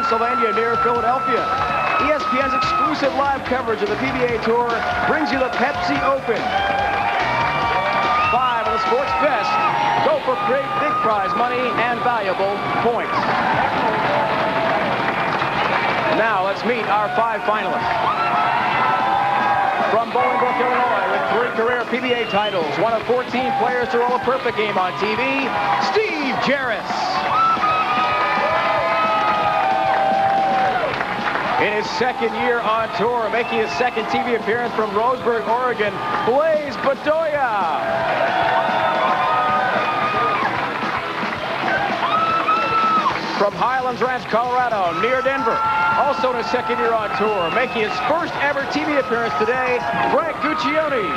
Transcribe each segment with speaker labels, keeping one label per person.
Speaker 1: Pennsylvania near Philadelphia. ESPN's exclusive live coverage of the PBA Tour brings you the Pepsi Open. 5 of the sports best go for great big prize money and valuable points. Now let's meet our 5 finalists. From Bolingbrook, Illinois, with 3 career PBA titles, one of 14 players to roll a perfect game on TV, Steve Jaros. In his second year on tour, making his second TV appearance from Roseburg, Oregon, Blaise Bedolla. From Highlands Ranch, Colorado, near Denver, also in his second year on tour, making his first ever TV appearance today, Frank Guccione.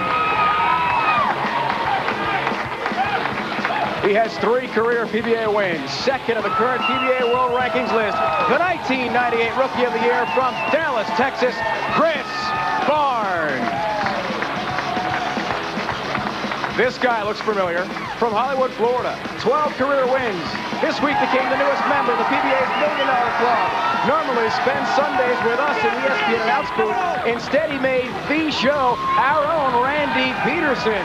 Speaker 1: He has 3 career PBA wins, second of the current PBA World Rankings list, the 1998 Rookie of the Year from Dallas, Texas, Chris Barnes. This guy looks familiar. From Hollywood, Florida, 12 career wins. This week became the newest member of the PBA's $1 Million Club. Normally spends Sundays with us in ESPN Announce Booth. Instead, he made the show our own Randy Pedersen.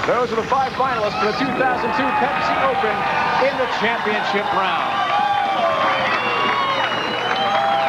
Speaker 1: Those are the 5 finalists for the 2002 Pepsi Open in the championship round.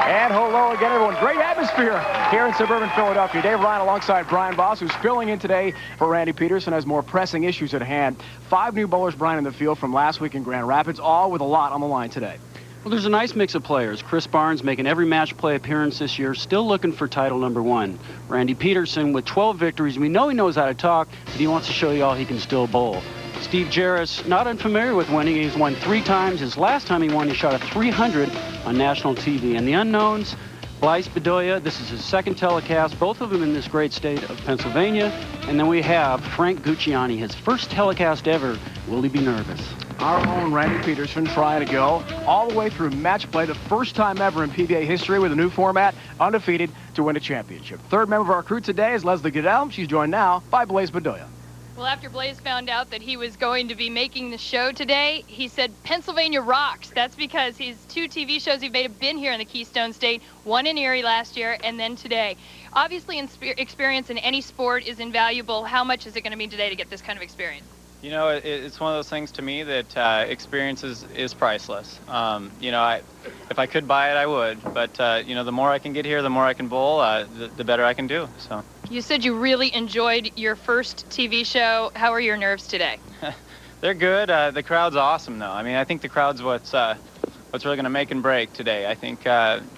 Speaker 1: And hello again, everyone. Great atmosphere here in suburban Philadelphia. Dave Ryan alongside Brian Voss, who's filling in today for Randy Pedersen, has more pressing issues at hand. 5 new bowlers, Brian, in the field from last week in Grand Rapids, all with a lot on the line today.
Speaker 2: Well, there's a nice mix of players. Chris Barnes making every match play appearance this year, still looking for title #1. Randy Pedersen with 12 victories. We know he knows how to talk, but he wants to show you all he can still bowl. Steve Jaros, not unfamiliar with winning. He's won 3 times. His last time he won, he shot a 300 on national TV. And the unknowns, Blaise Bedolla, this is his second telecast, both of them in this great state of Pennsylvania. And then we have Frank Guccione, his first telecast ever. Will he be nervous?
Speaker 1: Our own Randy Pedersen trying to go all the way through match play, the first time ever in PBA history with a new format, undefeated to win a championship. Third member of our crew today is Leslie Goodell. She's joined now by Blaise Bedolla.
Speaker 3: Well, after Blaise found out that he was going to be making the show today, he said, Pennsylvania rocks. That's because his 2 TV shows he made have been here in the Keystone State, one in Erie last year and then today. Obviously, experience in any sport is invaluable. How much is it going to mean today to get this kind of experience?
Speaker 4: You know, it's one of those things to me that experience is priceless. You know, if I could buy it, I would. But, you know, the more I can get here, the more I can bowl, the better I can do. So.
Speaker 3: You said you really enjoyed your first TV show. How are your nerves today?
Speaker 4: They're good. The crowd's awesome, though. I mean, I think the crowd's what's really going to make and break today. I think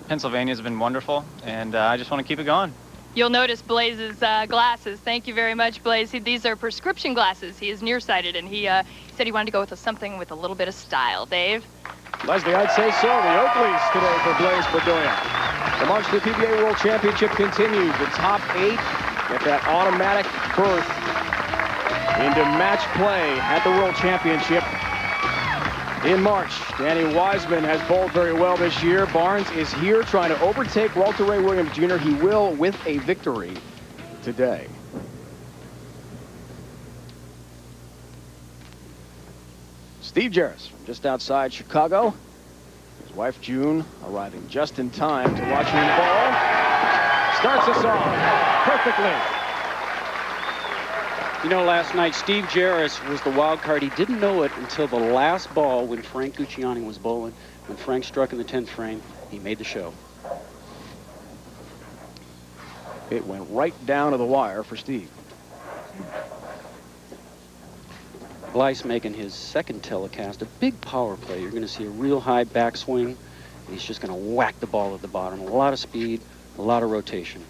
Speaker 4: Pennsylvania's been wonderful, and I just want to keep it going.
Speaker 3: You'll notice Blaise's glasses. Thank you very much, Blaise. These are prescription glasses. He is nearsighted, and he said he wanted to go with something with a little bit of style. Dave?
Speaker 1: Leslie, I'd say so. The Oakleys today for Blaise Bedolla. The march to the PBA World Championship continues. The top 8 get that automatic berth into match play at the World Championship in March. Danny Wiseman has bowled very well this year. Barnes is here trying to overtake Walter Ray Williams Jr. He will with a victory today. Steve Jaros from just outside Chicago. His wife June arriving just in time to watch him bowl. Starts us off perfectly.
Speaker 2: You know, last night, Steve Jaros was the wild card. He didn't know it until the last ball when Frank Guccione was bowling. When Frank struck in the 10th frame, he made the show.
Speaker 1: It went right down to the wire for Steve.
Speaker 2: Blaise making his second telecast, a big power play. You're going to see a real high backswing. He's just going to whack the ball at the bottom. A lot of speed, a lot of rotation.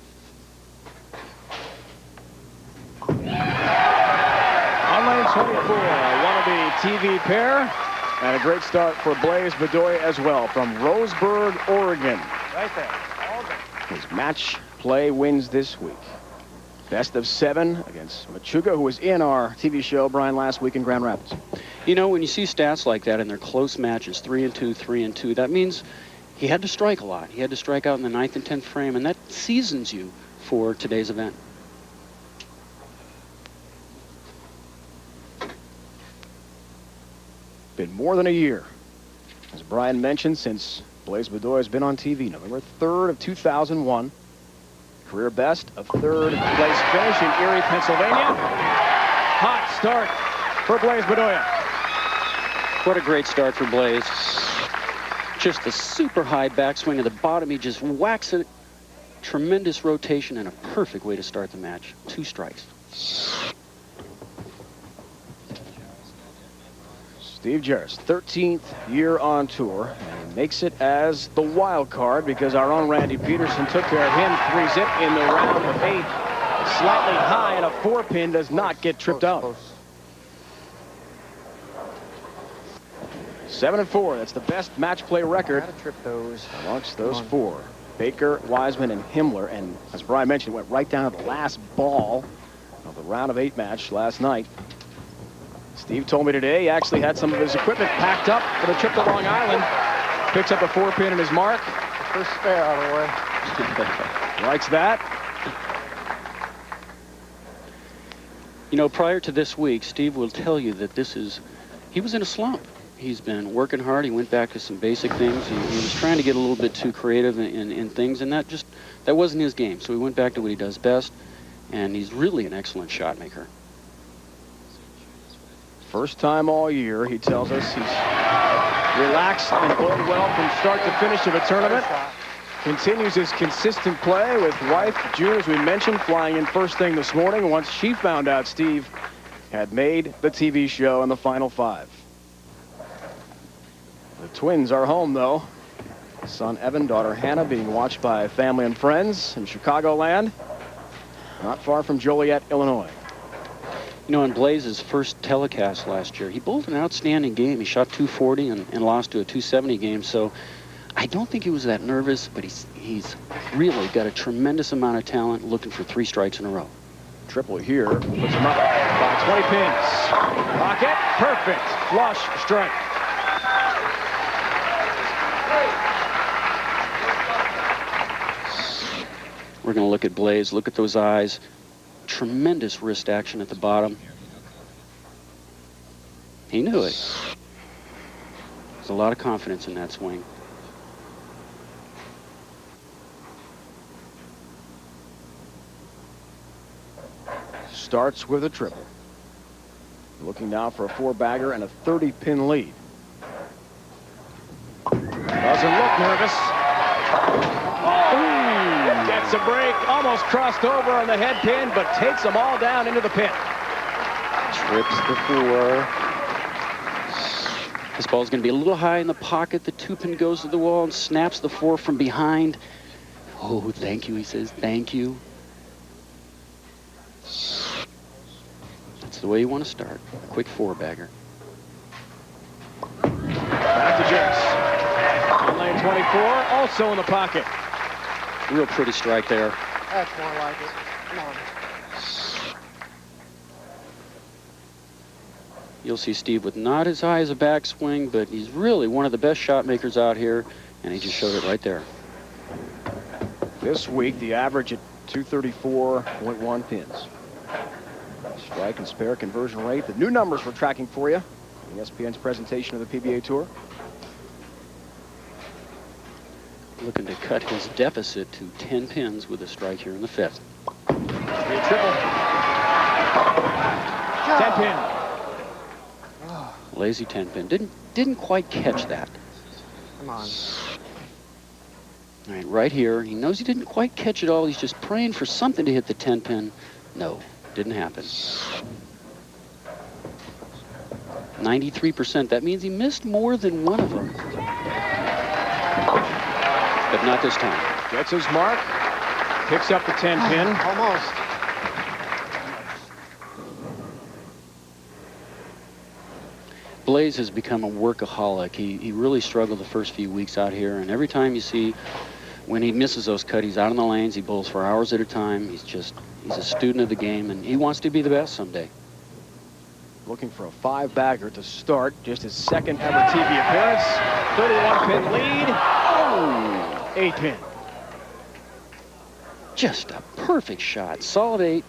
Speaker 1: On lane 24, wannabe TV pair. And a great start for Blaise Bedolla as well from Roseburg, Oregon.
Speaker 4: Right there.
Speaker 1: His match play wins this week. Best of 7 against Machuga, who was in our TV show, Brian, last week in Grand Rapids.
Speaker 2: You know, when you see stats like that and they're close matches, 3-2, 3-2, that means he had to strike a lot. He had to strike out in the 9th and 10th frame, and that seasons you for today's event.
Speaker 1: Been more than a year as Brian mentioned, since Blaise Bedolla has been on TV, November 3rd of 2001. Career best of 3rd place finish in Erie, Pennsylvania. Hot start for Blaise Bedolla.
Speaker 2: What a great start for Blaise. Just a super high backswing at the bottom. He just whacks it. Tremendous rotation and a perfect way to start the match. 2 strikes.
Speaker 1: Steve Jaros, 13th year on tour, and he makes it as the wild card because our own Randy Pedersen took care of him 3-zip in the round of 8. Slightly high, and a 4-pin does not get tripped out. 7-4. That's the best match play record amongst those 4. Baker, Wiseman, and Himmler. And as Brian mentioned, went right down to the last ball of the round of 8 match last night. Steve told me today he actually had some of his equipment packed up for the trip to Long Island. Picks up a 4-pin in his mark.
Speaker 5: First spare out of the way.
Speaker 1: Likes that.
Speaker 2: You know, prior to this week, Steve will tell you that he was in a slump. He's been working hard. He went back to some basic things. He was trying to get a little bit too creative in things, and that wasn't his game. So he went back to what he does best, and he's really an excellent shot maker.
Speaker 1: First time all year, he tells us he's relaxed and played well from start to finish of a tournament. Continues his consistent play with wife June, as we mentioned, flying in first thing this morning once she found out Steve had made the TV show in the Final 5. The twins are home, though. Son Evan, daughter Hannah, being watched by family and friends in Chicagoland, not far from Joliet, Illinois.
Speaker 2: You know, in Blaise's first telecast last year, he bowled an outstanding game. He shot 240 and lost to a 270 game. So I don't think he was that nervous, but he's really got a tremendous amount of talent, looking for 3 strikes in a row.
Speaker 1: Triple here, puts him up by 20 pins. Pocket, perfect, flush strike.
Speaker 2: We're going to look at Blaise. Look at those eyes. Tremendous wrist action at the bottom. He knew it. There's a lot of confidence in that swing.
Speaker 1: Starts with a triple. Looking now for a 4-bagger and a 30-pin lead. Doesn't look nervous. Gets a break, almost crossed over on the head pin, but takes them all down into the pin.
Speaker 2: Trips the 4. This ball's going to be a little high in the pocket. The 2-pin goes to the wall and snaps the 4 from behind. Oh, thank you, he says. Thank you. That's the way you want to start. A quick 4-bagger.
Speaker 1: Back to Jaros. In lane 24, also in the pocket.
Speaker 2: Real pretty strike there.
Speaker 5: That's more like it. Come on.
Speaker 2: You'll see Steve with not as high as a backswing, but he's really one of the best shot makers out here, and he just showed it right there.
Speaker 1: This week, the average at 234.1 pins. Strike and spare conversion rate. The new numbers we're tracking for you. ESPN's presentation of the PBA Tour.
Speaker 2: Looking to cut his deficit to 10 pins with a strike here in the 5th.
Speaker 1: Triple. 10-pin.
Speaker 2: Lazy 10-pin. Didn't quite catch that.
Speaker 5: Come on.
Speaker 2: All right, right here. He knows he didn't quite catch it all. He's just praying for something to hit the 10-pin. No, didn't happen. 93%. That means he missed more than one of them. But not this time.
Speaker 1: Gets his mark. Picks up the 10-pin.
Speaker 5: Almost.
Speaker 2: Blaise has become a workaholic. He really struggled the first few weeks out here, and every time you see when he misses those cutties out on the lanes, he bowls for hours at a time. He's a student of the game, and he wants to be the best someday.
Speaker 1: Looking for a 5-bagger to start. Just his 2nd ever TV appearance. 31-pin lead. Oh, 8-pin.
Speaker 2: Just a perfect shot. Solid 8.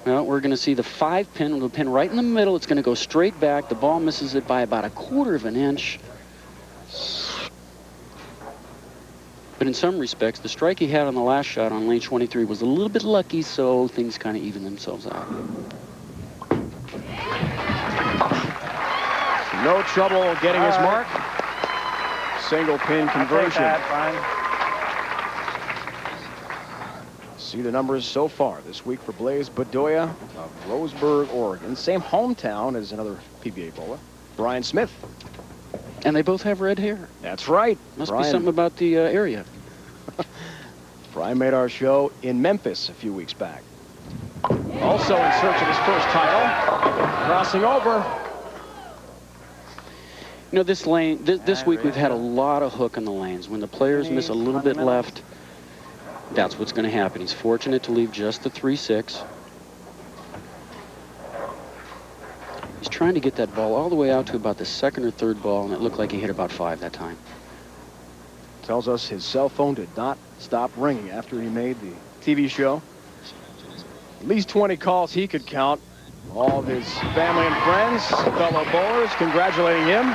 Speaker 2: Well, we're going to see the 5-pin. The pin right in the middle. It's going to go straight back. The ball misses it by about 1/4 of an inch. But in some respects, the strike he had on the last shot on lane 23 was a little bit lucky, so things kind of even themselves out.
Speaker 1: No trouble getting his mark. Single pin conversion. See the numbers so far this week for Blaise Bedolla of Roseburg, Oregon. Same hometown as another PBA bowler, Brian Smith.
Speaker 2: And they both have red hair.
Speaker 1: That's right.
Speaker 2: Must be something about the area.
Speaker 1: Brian made our show in Memphis a few weeks back. Also in search of his first title. Crossing over.
Speaker 2: You know, this lane, this week we've had a lot of hook in the lanes. When the players miss a little bit left, that's what's going to happen. He's fortunate to leave just the 3-6. He's trying to get that ball all the way out to about the 2nd or 3rd ball, and it looked like he hit about 5 that time.
Speaker 1: Tells us his cell phone did not stop ringing after he made the TV show. At least 20 calls he could count. All of his family and friends, fellow bowlers, congratulating him.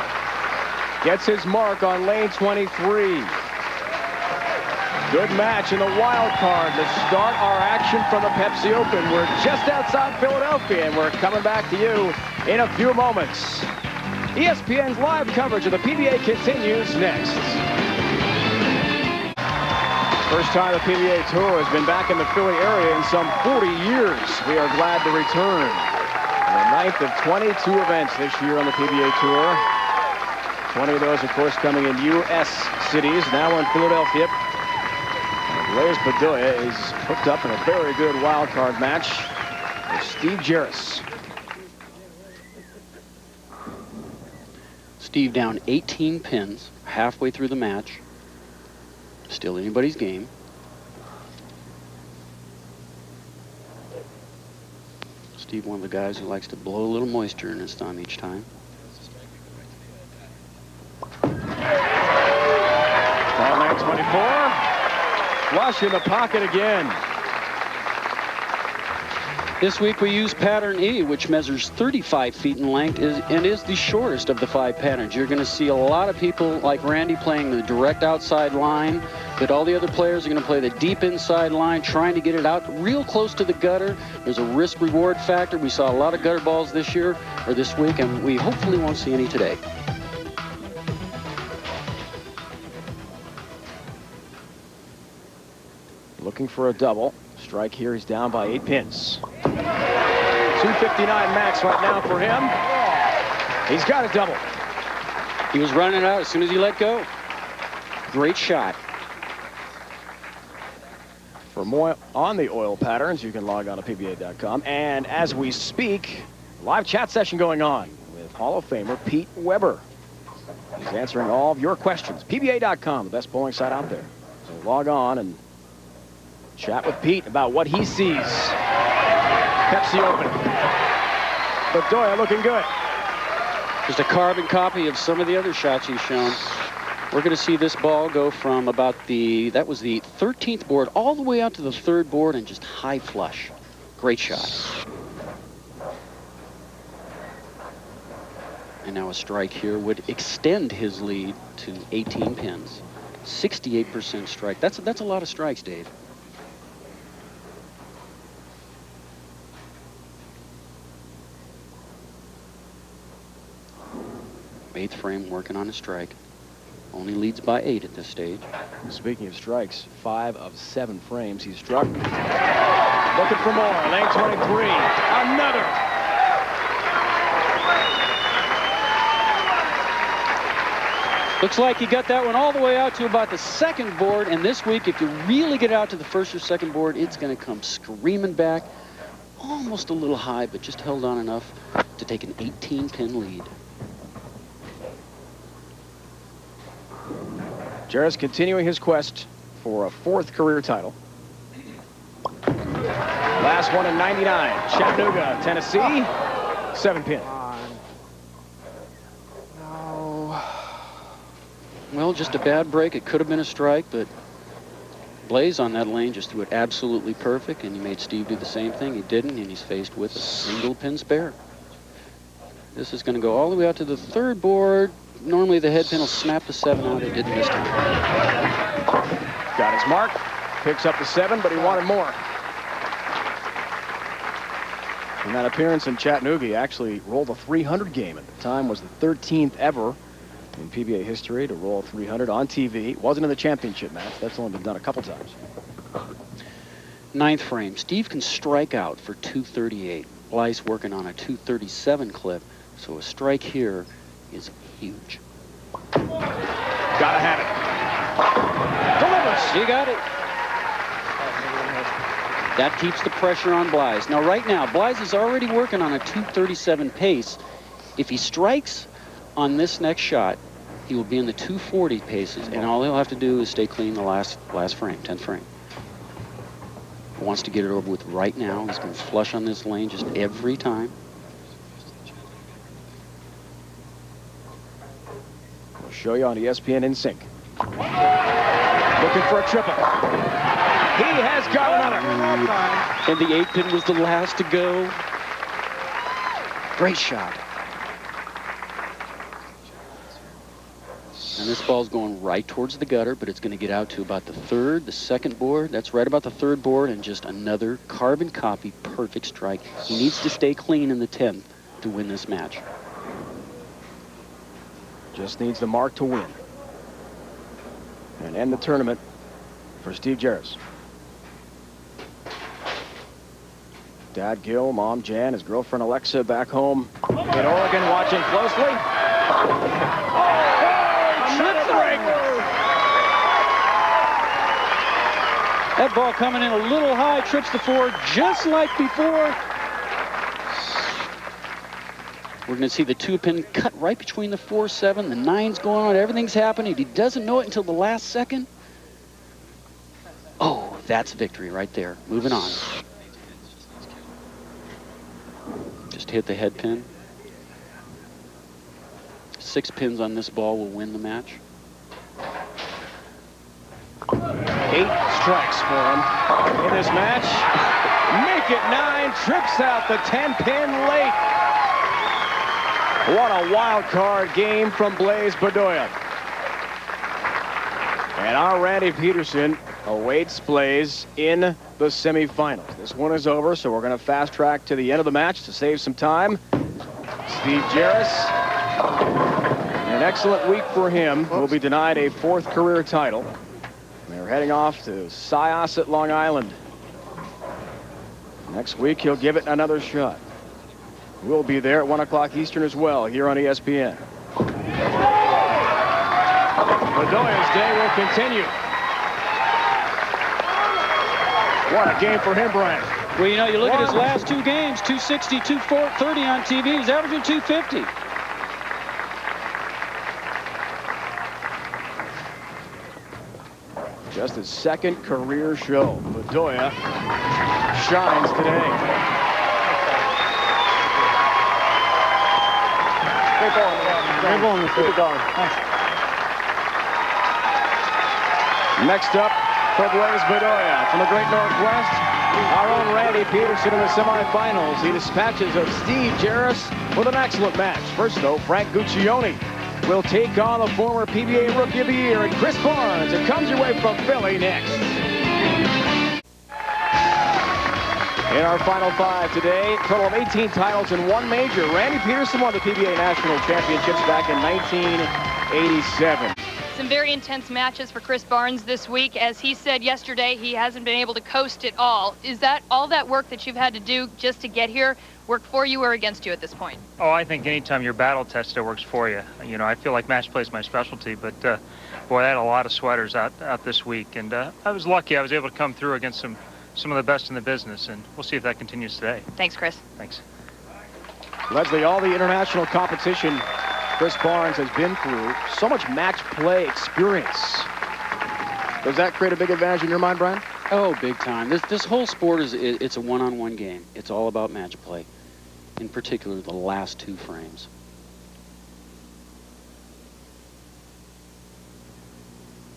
Speaker 1: Gets his mark on lane 23. Good match in the wild card to start our action from the Pepsi Open. We're just outside Philadelphia, and we're coming back to you in a few moments. ESPN's live coverage of the PBA continues next. First time the PBA Tour has been back in the Philly area in some 40 years. We are glad to return. The 9th of 22 events this year on the PBA Tour. 20 of those, of course, coming in U.S. cities, now in Philadelphia. Blaise Bedolla is hooked up in a very good wild card match with Steve Jaros.
Speaker 2: Steve down 18 pins halfway through the match. Still anybody's game. Steve, one of the guys who likes to blow a little moisture in his thumb each time.
Speaker 1: Ball lane 24. Flush in the pocket again.
Speaker 2: This week we use pattern E, which measures 35 feet in length and is the shortest of the 5 patterns. You're going to see a lot of people like Randy playing the direct outside line, but all the other players are going to play the deep inside line, trying to get it out real close to the gutter. There's a risk-reward factor. We saw a lot of gutter balls this year, or this week, and we hopefully won't see any today.
Speaker 1: Looking for a double. Strike here. He's down by 8 pins. 259 max right now for him. He's got a double.
Speaker 2: He was running out as soon as he let go. Great shot.
Speaker 1: For more on the oil patterns, you can log on to PBA.com. And as we speak, live chat session going on with Hall of Famer Pete Weber. He's answering all of your questions. PBA.com, the best bowling site out there. So log on and chat with Pete about what he sees. Pepsi Open. Bedolla looking good.
Speaker 2: Just a carbon copy of some of the other shots he's shown. We're going to see this ball go from about that was the 13th board, all the way out to the 3rd board and just high flush. Great shot. And now a strike here would extend his lead to 18 pins. 68% strike. That's a lot of strikes, Dave. 8th frame working on a strike. Only leads by 8 at this stage.
Speaker 1: Speaking of strikes, 5 of 7 frames he's struck. Looking for more. Lane 23. Another.
Speaker 2: Looks like he got that one all the way out to about the 2nd board. And this week, if you really get out to the 1st or 2nd board, it's going to come screaming back. Almost a little high, but just held on enough to take an 18-pin lead.
Speaker 1: Jaros continuing his quest for a 4th career title. Last one in 99. Chattanooga, Tennessee. 7 pin.
Speaker 2: Well, just a bad break. It could have been a strike, but Blaise on that lane just threw it absolutely perfect, and he made Steve do the same thing. He didn't, and he's faced with a single pin spare. This is going to go all the way out to the third board. Normally the head pin will snap the 7 out. It didn't this time.
Speaker 1: Got his mark. Picks up the 7, but he wanted more. In that appearance in Chattanooga, he actually rolled a 300 game. At the time was the 13th ever in PBA history to roll 300 on TV. It wasn't in the championship match. That's only been done a couple times.
Speaker 2: 9th frame. Steve can strike out for 238. Blaise working on a 237 clip, so a strike here is huge.
Speaker 1: Gotta have it. Delivers.
Speaker 2: You got it. That keeps the pressure on Blaise. Now, right now, Blaise is already working on a 237 pace. If he strikes on this next shot, he will be in the 240 paces, and all he'll have to do is stay clean the last frame, 10th frame. He wants to get it over with right now. He's going to flush on this lane just every time.
Speaker 1: We'll show you on ESPN in sync. Looking for a triple. He has got another.
Speaker 2: And the 8 pin was the last to go. Great shot. And this ball's going right towards the gutter, but it's going to get out to about the second board. That's right about the 3rd board, and just another carbon copy perfect strike. He needs to stay clean in the 10th to win this match.
Speaker 1: Just needs the mark to win. And end the tournament for Steve Jaros. Dad Gil, Mom Jan, his girlfriend Alexa back home in Oregon watching closely.
Speaker 2: That ball coming in a little high, trips the 4 just like before. We're going to see the 2 pin cut right between the 4-7. The 9's going on. Everything's happening. He doesn't know it until the last second. Oh, that's victory right there. Moving on. Just hit the head pin. 6 pins on this ball will win the match.
Speaker 1: 8 strikes for him in this match. Make it 9. Trips out the 10 pin late. What a wild card game from Blaise Bedolla. And our Randy Pedersen awaits Blaise in the semifinals. This one is over, so we're going to fast track to the end of the match to save some time. Steve Jaros, an excellent week for him. Will be denied a 4th career title. They're heading off to Syosset, Long Island. Next week, he'll give it another shot. We'll be there at 1 o'clock Eastern as well, here on ESPN. Bedolla's day will continue. What a game for him, Brian.
Speaker 2: Well, you know, you look at his last 2 games, 260, 230 on TV. He's averaging 250.
Speaker 1: Just his 2nd career show. Bedolla shines today.
Speaker 5: Keep going. Keep it going.
Speaker 1: Next up for Blaise Bedolla from the Great Northwest, our own Randy Pedersen in the semifinals. He dispatches of Steve Jaros with an excellent match. First, though, Frank Guccione will take on the former PBA Rookie of the Year and Chris Barnes. It comes your way from Philly next. In our final 5 today, total of 18 titles in 1 major. Randy Pedersen won the PBA National Championships back in 1987.
Speaker 3: Some very intense matches for Chris Barnes this week. As he said yesterday, he hasn't been able to coast it all. Is that all that work that you've had to do just to get here work for you or against you at this point?
Speaker 6: Oh, I think anytime you're battle tested, it works for you. You know, I feel like match play is my specialty, but boy, I had a lot of sweaters out this week, and I was lucky. I was able to come through against some of the best in the business, and we'll see if that continues today.
Speaker 3: Thanks, Chris.
Speaker 6: Thanks.
Speaker 1: Leslie, all the international competition Chris Barnes has been through, so much match play experience. Does that create a big advantage in your mind, Brian?
Speaker 2: Oh, big time. This whole sport it's a one-on-one game. It's all about match play. In particular, the last 2 frames.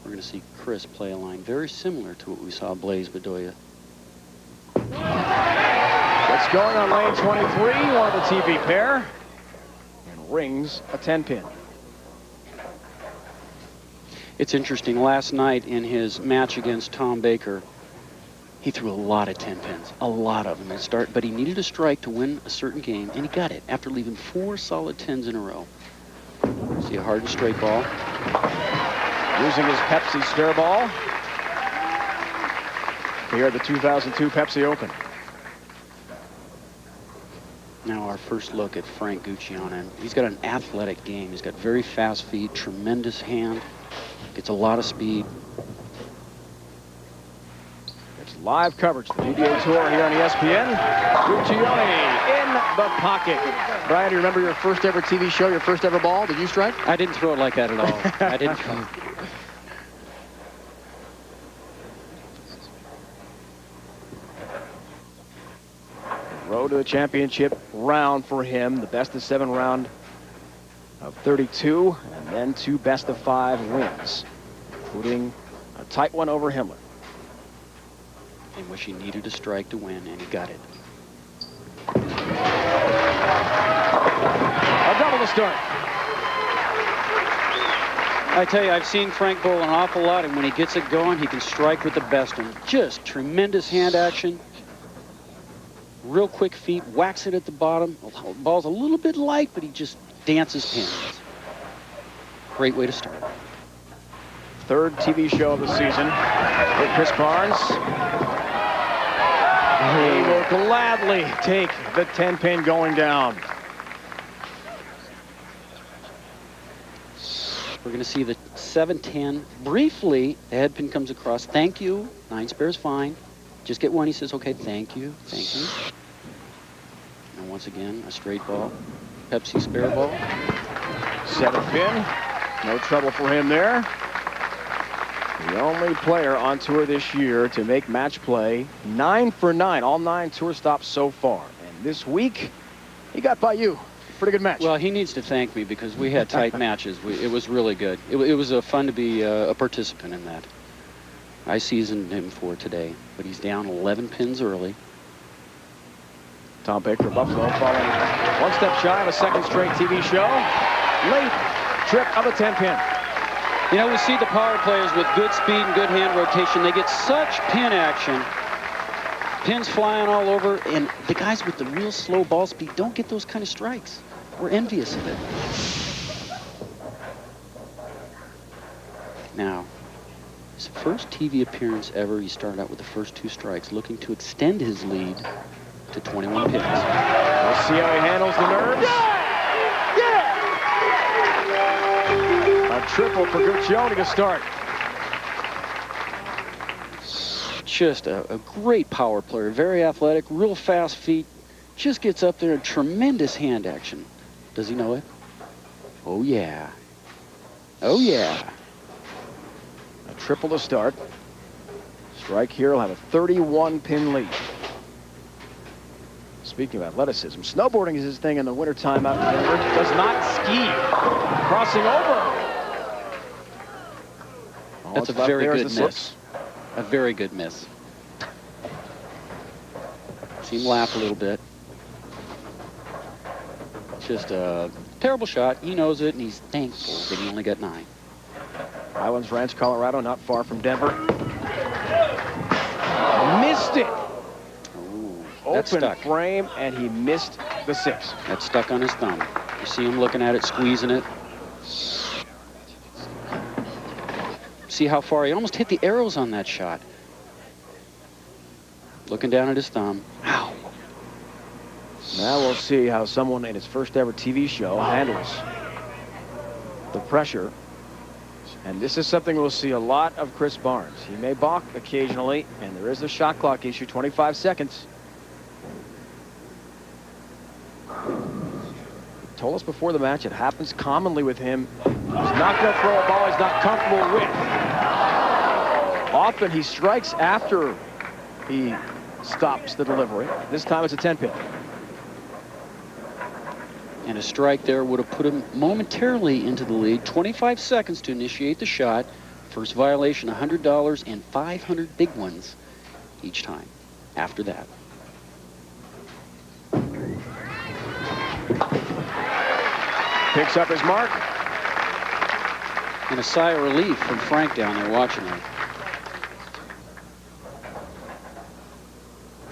Speaker 2: We're going to see Chris play a line very similar to what we saw Blaise Bedolla.
Speaker 1: It's going on lane 23, one of the TV pair, and rings a 10-pin.
Speaker 2: It's interesting. Last night in his match against Tom Baker, he threw a lot of 10 pins, a lot of them at start, but he needed a strike to win a certain game, and he got it after leaving 4 solid 10s in a row. See a hard and straight ball.
Speaker 1: Using his Pepsi spare ball here at the 2002 Pepsi Open.
Speaker 2: Now our first look at Frank Guccione. He's got an athletic game. He's got very fast feet, tremendous hand, gets a lot of speed.
Speaker 1: It's live coverage, the PBA Tour here on ESPN. Guccione in the pocket. Brian, do you remember your first ever TV show, your first ever ball? Did you strike?
Speaker 2: I didn't throw it like that at all. I didn't throw it.
Speaker 1: Road to the championship round for him, the best of 7 round of 32, and then 2 best of 5 wins, including a tight one over Himmler.
Speaker 2: In which he needed a strike to win, and he got it.
Speaker 1: A double to start.
Speaker 2: I tell you, I've seen Frank bowl an awful lot, and when he gets it going, he can strike with the best of them. Just tremendous hand action. Real quick feet, whacks it at the bottom. The ball's a little bit light, but he just dances pins. Great way to start.
Speaker 1: 3rd TV show of the season with Chris Barnes. He will gladly take the 10-pin going down.
Speaker 2: We're going to see the 7-10. Briefly, the head pin comes across. Thank you. 9 spares fine. Just get one. He says, okay, thank you. Thank you. And once again, a straight ball. Pepsi spare ball.
Speaker 1: 7-pin. No trouble for him there. The only player on tour this year to make match play 9 for 9. All 9 tour stops so far. And this week, he got by you. Pretty good match.
Speaker 2: Well, he needs to thank me because we had tight matches. It was really good. It was fun to be a participant in that. I seasoned him for today, but he's down 11 pins early.
Speaker 1: Tom Baker of Buffalo falling 1 step shy of a 2nd straight TV show. Late trip of a 10-pin.
Speaker 2: You know, we see the power players with good speed and good hand rotation. They get such pin action. Pins flying all over, and the guys with the real slow ball speed don't get those kind of strikes. We're envious of it. Now, his first TV appearance ever, he started out with the first 2 strikes, looking to extend his lead to 21 pins.
Speaker 1: We'll see how he handles the nerves. A triple for Guccione to start.
Speaker 2: Just a great power player, very athletic, real fast feet, just gets up there in tremendous hand action. Does he know it? Oh, yeah. Oh, yeah.
Speaker 1: A triple to start. Strike here will have a 31-pin lead. Speaking of athleticism, snowboarding is his thing in the wintertime out in Denver. Does not ski. Crossing over.
Speaker 2: That's a very good miss. A very good miss. See him laugh a little bit. Just a terrible shot. He knows it, and he's thankful that he only got 9.
Speaker 1: Highlands Ranch, Colorado, not far from Denver. Missed it. Open frame, and he missed the 6.
Speaker 2: That's stuck on his thumb. You see him looking at it, squeezing it. See how far he almost hit the arrows on that shot. Looking down at his thumb. Ow.
Speaker 1: Now we'll see how someone in his first ever TV show handles the pressure. And this is something we'll see a lot of Chris Barnes. He may balk occasionally, and there is a shot clock issue, 25 seconds. He told us before the match it happens commonly with him. He's not going to throw a ball he's not comfortable with. Often he strikes after he stops the delivery. This time it's a 10-pin.
Speaker 2: And a strike there would have put him momentarily into the lead. 25 seconds to initiate the shot. First violation, $100 and 500 big ones each time. After that.
Speaker 1: Picks up his mark.
Speaker 2: And a sigh of relief from Frank down there watching him.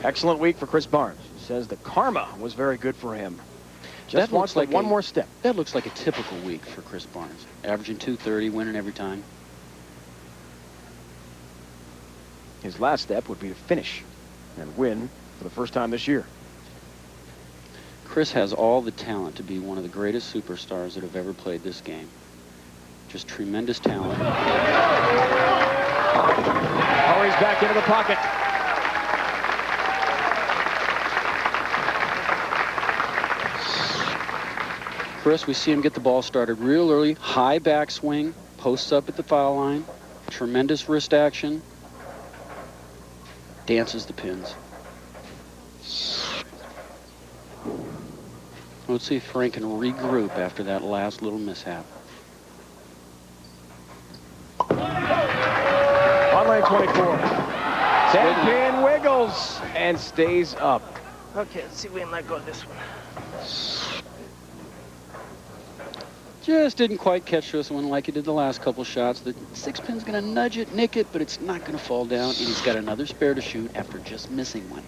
Speaker 1: Excellent week for Chris Barnes. He says the karma was very good for him. Just
Speaker 2: That looks
Speaker 1: wants
Speaker 2: like
Speaker 1: one more step.
Speaker 2: That looks like a typical week for Chris Barnes. Averaging 230, winning every time.
Speaker 1: His last step would be to finish and win for the first time this year.
Speaker 2: Chris has all the talent to be one of the greatest superstars that have ever played this game. Just tremendous talent.
Speaker 1: Hurries back into the pocket.
Speaker 2: Chris, we see him get the ball started real early. High backswing, posts up at the foul line. Tremendous wrist action. Dances the pins. Let's see if Frank can regroup after that last little mishap.
Speaker 1: On lane 24. 10-pin wiggles and stays up.
Speaker 5: Okay, let's see if we can let go of this one.
Speaker 2: Just didn't quite catch this one like he did the last couple shots. The 6-pin's going to nudge it, nick it, but it's not going to fall down. And he's got another spare to shoot after just missing one.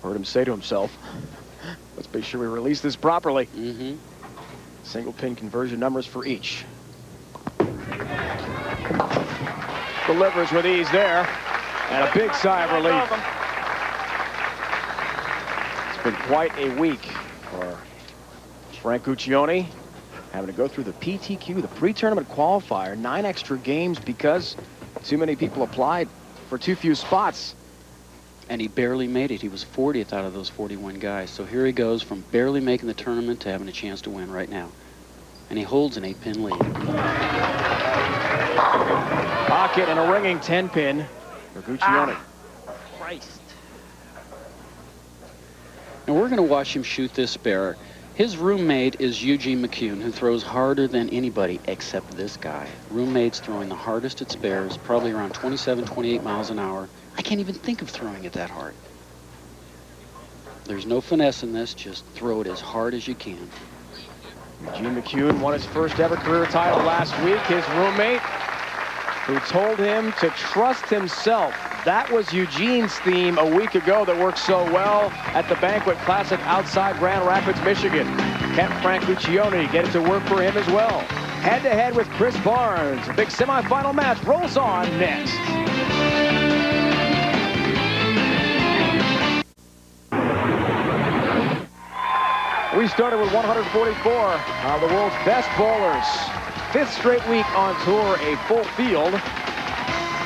Speaker 1: Heard him say to himself, let's be sure we release this properly.
Speaker 2: Mm-hmm.
Speaker 1: Single pin conversion numbers for each. Delivers with ease there. And a big sigh of relief. It's been quite a week for Frank Guccione. Having to go through the PTQ, the pre-tournament qualifier, 9 extra games because too many people applied for too few spots.
Speaker 2: And he barely made it. He was 40th out of those 41 guys. So here he goes from barely making the tournament to having a chance to win right now. And he holds an 8-pin lead.
Speaker 1: Pocket and a ringing 10-pin for Guccione.
Speaker 5: Christ.
Speaker 2: And we're going to watch him shoot this spare. His roommate is Eugene McCune, who throws harder than anybody except this guy. Roommate's throwing the hardest at spares, probably around 27, 28 miles an hour. I can't even think of throwing it that hard. There's no finesse in this. Just throw it as hard as you can.
Speaker 1: Eugene McCune won his first ever career title last week. His roommate, who told him to trust himself. That was Eugene's theme a week ago that worked so well at the Banquet Classic outside Grand Rapids, Michigan. Can Frank Guccione get it to work for him as well? Head-to-head with Chris Barnes. A big semifinal match rolls on next. We started with 144 of the world's best bowlers. 5th straight week on tour, a full field,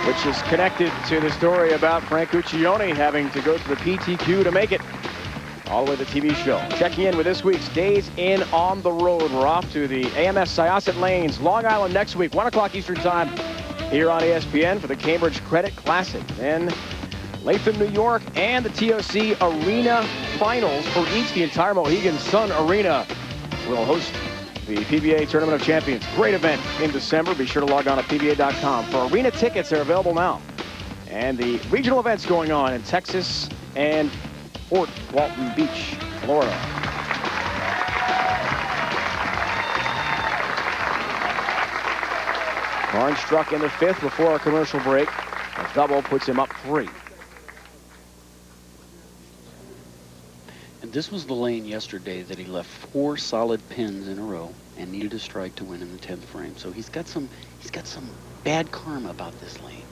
Speaker 1: which is connected to the story about Frank Guccione having to go to the PTQ to make it all the way to the TV show. Checking in with this week's Days In on the Road. We're off to the AMS Syosset Lanes, Long Island next week, 1 o'clock Eastern Time here on ESPN for the Cambridge Credit Classic. Then Latham, New York, and the TOC Arena Finals for each. The entire Mohegan Sun Arena will host the PBA Tournament of Champions. Great event in December. Be sure to log on to PBA.com. For arena tickets, they're available now. And the regional events going on in Texas and Fort Walton Beach, Florida. Barnes struck in the 5th before our commercial break. A double puts him up 3.
Speaker 2: And this was the lane yesterday that he left 4 solid pins in a row and needed a strike to win in the 10th frame. So he's got some bad karma about this lane.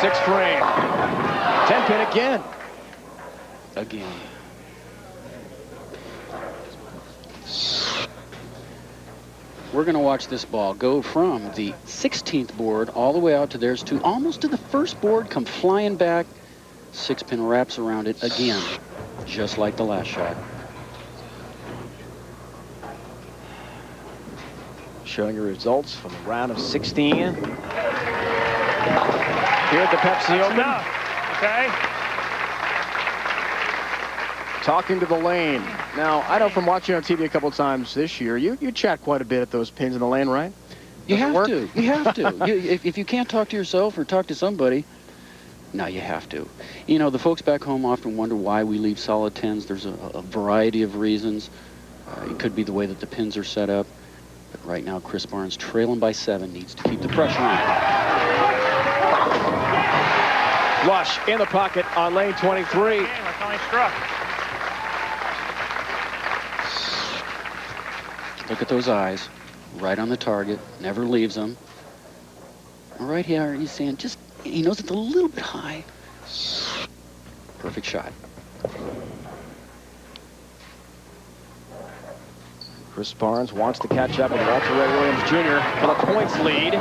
Speaker 1: 6th frame. 10 pin again.
Speaker 2: Again. We're going to watch this ball go from the 16th board all the way out to theirs, to almost to the first board, come flying back. 6-pin wraps around it again, just like the last shot.
Speaker 1: Showing you results from the round of 16. Here at the Pepsi Open.
Speaker 6: Okay.
Speaker 1: talking to the lane. Now, I know from watching on TV a couple times this year, you chat quite a bit at those pins in the lane, right?
Speaker 2: You have to. You have to. If you can't talk to yourself or talk to somebody, no, you have to. You know, the folks back home often wonder why we leave solid 10s. There's a variety of reasons. It could be the way that the pins are set up. But right now, Chris Barnes, trailing by 7, needs to keep the pressure on.
Speaker 1: Lush in the pocket on lane 23.
Speaker 2: Look at those eyes. Right on the target. Never leaves them. Right here, he's saying just, he knows it's a little bit high. Perfect shot.
Speaker 1: Chris Barnes wants to catch up with Walter Ray Williams Jr. for the points lead.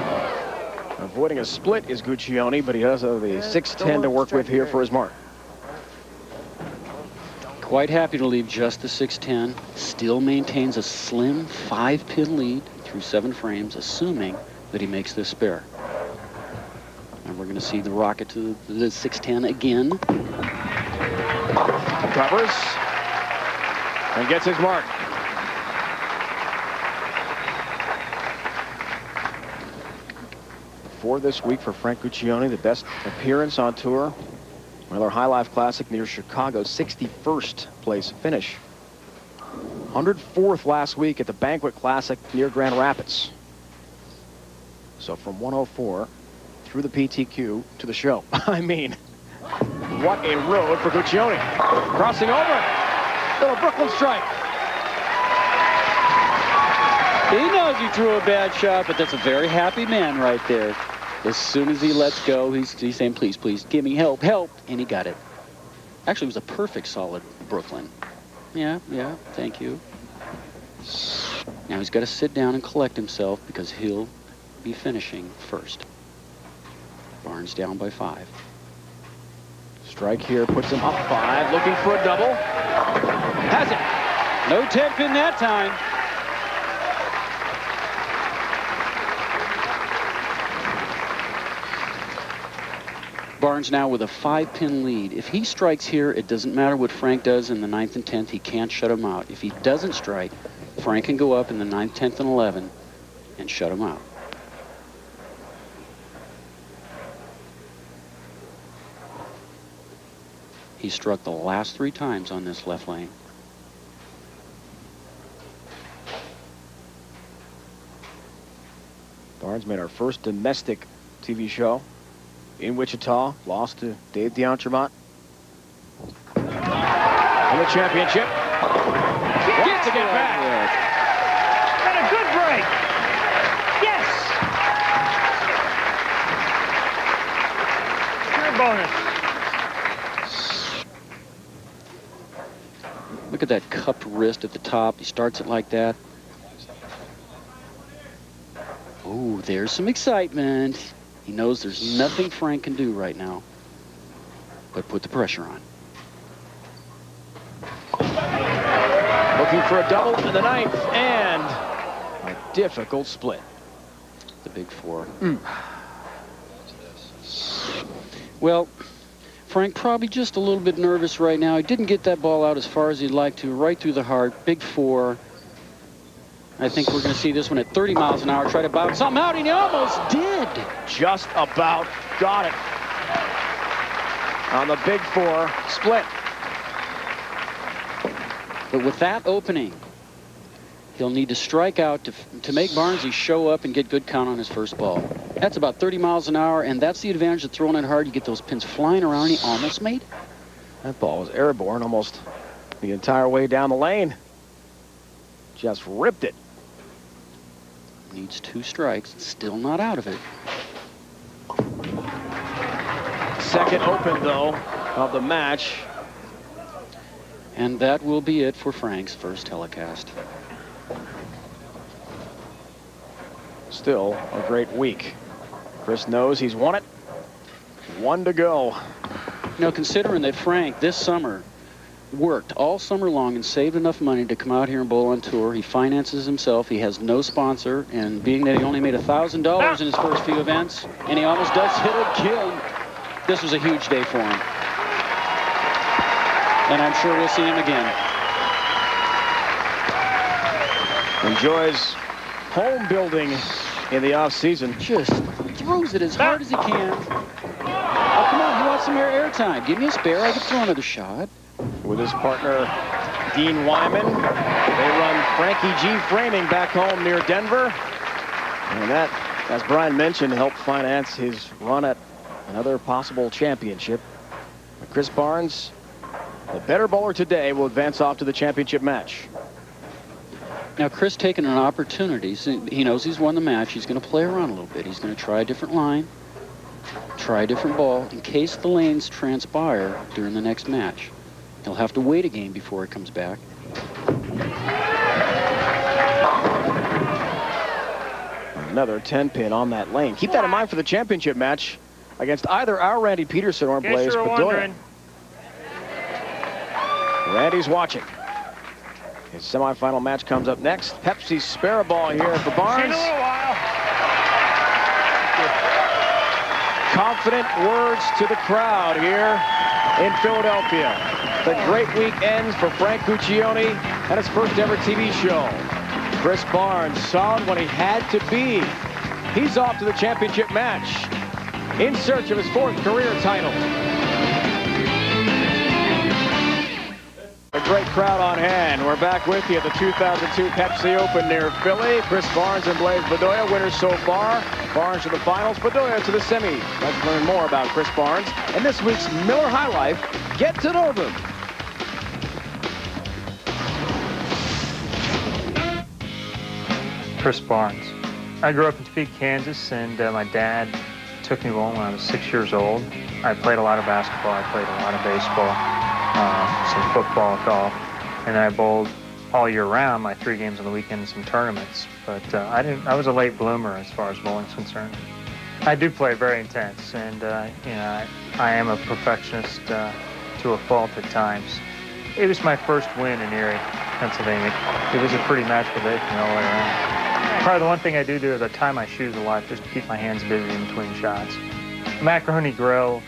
Speaker 1: Avoiding a split is Guccione, but he does have the 6'10" to work with here for his mark.
Speaker 2: Quite happy to leave just the 6'10". Still maintains a slim 5-pin lead through 7 frames, assuming that he makes this spare. And we're going to see the rocket to the 6'10" again.
Speaker 1: Covers and gets his mark. For this week for Frank Guccione, the best appearance on tour. Another High Life Classic near Chicago, 61st place finish. 104th last week at the Banquet Classic near Grand Rapids. So from 104 through the PTQ to the show. I mean, what a road for Guccione. Crossing over. Little Brooklyn strike.
Speaker 2: He knows he threw a bad shot, but that's a very happy man right there. As soon as he lets go, he's saying, please, please, give me help, help. And he got it. Actually, it was a perfect solid Brooklyn. Yeah, thank you. Now he's got to sit down and collect himself because he'll be finishing first. Barnes down by 5.
Speaker 1: Strike here puts him up 5, looking for a double. Has it.
Speaker 2: No 10-pin that time. Barnes now with a 5-pin lead. If he strikes here, it doesn't matter what Frank does in the 9th and 10th. He can't shut him out. If he doesn't strike, Frank can go up in the 9th, 10th, and 11th and shut him out. He struck the last 3 times on this left lane.
Speaker 1: Barnes made our first domestic TV show in Wichita, lost to Dave DeAntremont. In the championship. Gets to get back.
Speaker 5: And a good break. Yes. Pure bonus.
Speaker 2: Look at that cupped wrist at the top. He starts it like that. Oh, there's some excitement. He knows there's nothing Frank can do right now but put the pressure on.
Speaker 1: Looking for a double in the 9th and a difficult split.
Speaker 2: The big 4. Well, Frank probably just a little bit nervous right now. He didn't get that ball out as far as he'd like to, right through the heart. Big 4. I think we're going to see this one at 30 miles an hour. Try to bounce something out, and he almost did.
Speaker 1: Just about got it. On the big 4 split.
Speaker 2: But with that opening, he'll need to strike out to make Barnsley show up and get good count on his first ball. That's about 30 miles an hour, and that's the advantage of throwing it hard. You get those pins flying around, and he almost made it.
Speaker 1: That ball was airborne almost the entire way down the lane. Just ripped it.
Speaker 2: Needs 2 strikes. Still not out of it.
Speaker 1: Second open, though, of the match.
Speaker 2: And that will be it for Frank's first telecast.
Speaker 1: Still a great week. Chris knows he's won it. 1 to go.
Speaker 2: You know, considering that Frank this summer worked all summer long and saved enough money to come out here and bowl on tour. He finances himself. He has no sponsor. And being that he only made $1,000 in his first few events, and he almost does hit a kill, this was a huge day for him. And I'm sure we'll see him again.
Speaker 1: Enjoys home building in the offseason.
Speaker 2: Just throws it as hard as he can. Oh, come on, he wants some air time. Give me a spare, I can throw another shot.
Speaker 1: With his partner, Dean Wyman, they run Frankie G Framing back home near Denver. And that, as Brian mentioned, helped finance his run at another possible championship. But Chris Barnes, the better bowler today, will advance off to the championship match.
Speaker 2: Now, Chris taking an opportunity. He knows he's won the match. He's going to play around a little bit. He's going to try a different line, try a different ball, in case the lanes transpire during the next match. He'll have to wait a game before he comes back.
Speaker 1: Another 10-pin on that lane. Keep that in mind for the championship match against either our Randy Pedersen or Blaise Bedolla. Randy's watching. His semifinal match comes up next. Pepsi spare ball here for Barnes. Confident words to the crowd here in Philadelphia. The great week ends for Frank Guccione and his first ever TV show. Chris Barnes solid when he had to be. He's off to the championship match in search of his 4th career title. A great crowd on hand. We're back with you at the 2002 Pepsi Open near Philly. Chris Barnes and Blaise Bedolla winners so far. Barnes to the finals, Bedolla to the semis. Let's learn more about Chris Barnes and this week's Miller High Life. Get to know them.
Speaker 6: Chris Barnes. I grew up in Topeka, Kansas, and my dad took me bowling when I was 6 years old. I played a lot of basketball. I played a lot of baseball, some football, golf, and I bowled all year round, my 3 games on the weekend and some tournaments. But I was a late bloomer as far as bowling's concerned. I do play very intense, and I am a perfectionist to a fault at times. It was my first win in Erie, Pennsylvania. It was a pretty magical day for me all the way around. Probably the one thing I do is I tie my shoes a lot just to keep my hands busy in between shots. Macaroni Grill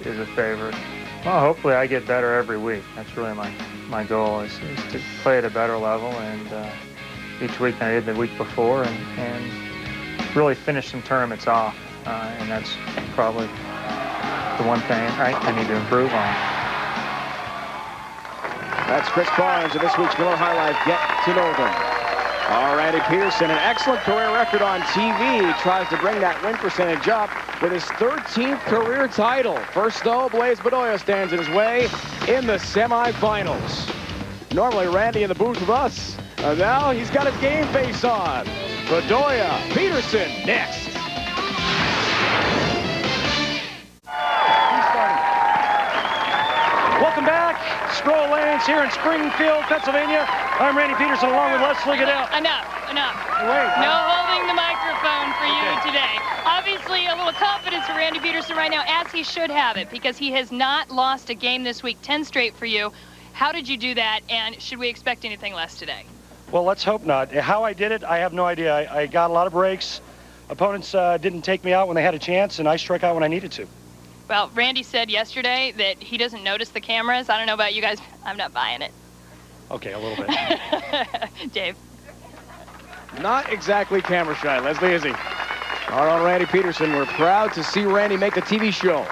Speaker 6: is a favorite. Well, hopefully I get better every week. That's really my goal is to play at a better level, and each week than I did the week before, and really finish some tournaments off. And that's probably the one thing I need to improve on.
Speaker 1: That's Chris Barnes and this week's Miller High Life. Get to know them. Randy Pedersen, an excellent career record on TV, tries to bring that win percentage up with his 13th career title. First, though, Blaise Bedolla stands in his way in the semifinals. Normally, Randy in the booth with us. Now he's got his game face on. Bedolla, Pedersen next.
Speaker 5: Welcome back. Stroll Lanes here in Springfield, Pennsylvania. I'm Randy Pedersen along with Leslie Goodell.
Speaker 3: Enough.
Speaker 5: Wait,
Speaker 3: no holding the microphone for you today. Obviously, a little confidence for Randy Pedersen right now, as he should have it, because he has not lost a game this week, 10 straight for you. How did you do that, and should we expect anything less today?
Speaker 5: Well, let's hope not. How I did it, I have no idea. I got a lot of breaks. Opponents didn't take me out when they had a chance, and I struck out when I needed to.
Speaker 3: Well, Randy said yesterday that he doesn't notice the cameras. I don't know about you guys. I'm not buying it.
Speaker 5: Okay, a little bit.
Speaker 3: Dave.
Speaker 1: Not exactly camera shy, Leslie, is he? Our own Randy Pedersen. We're proud to see Randy make the TV show.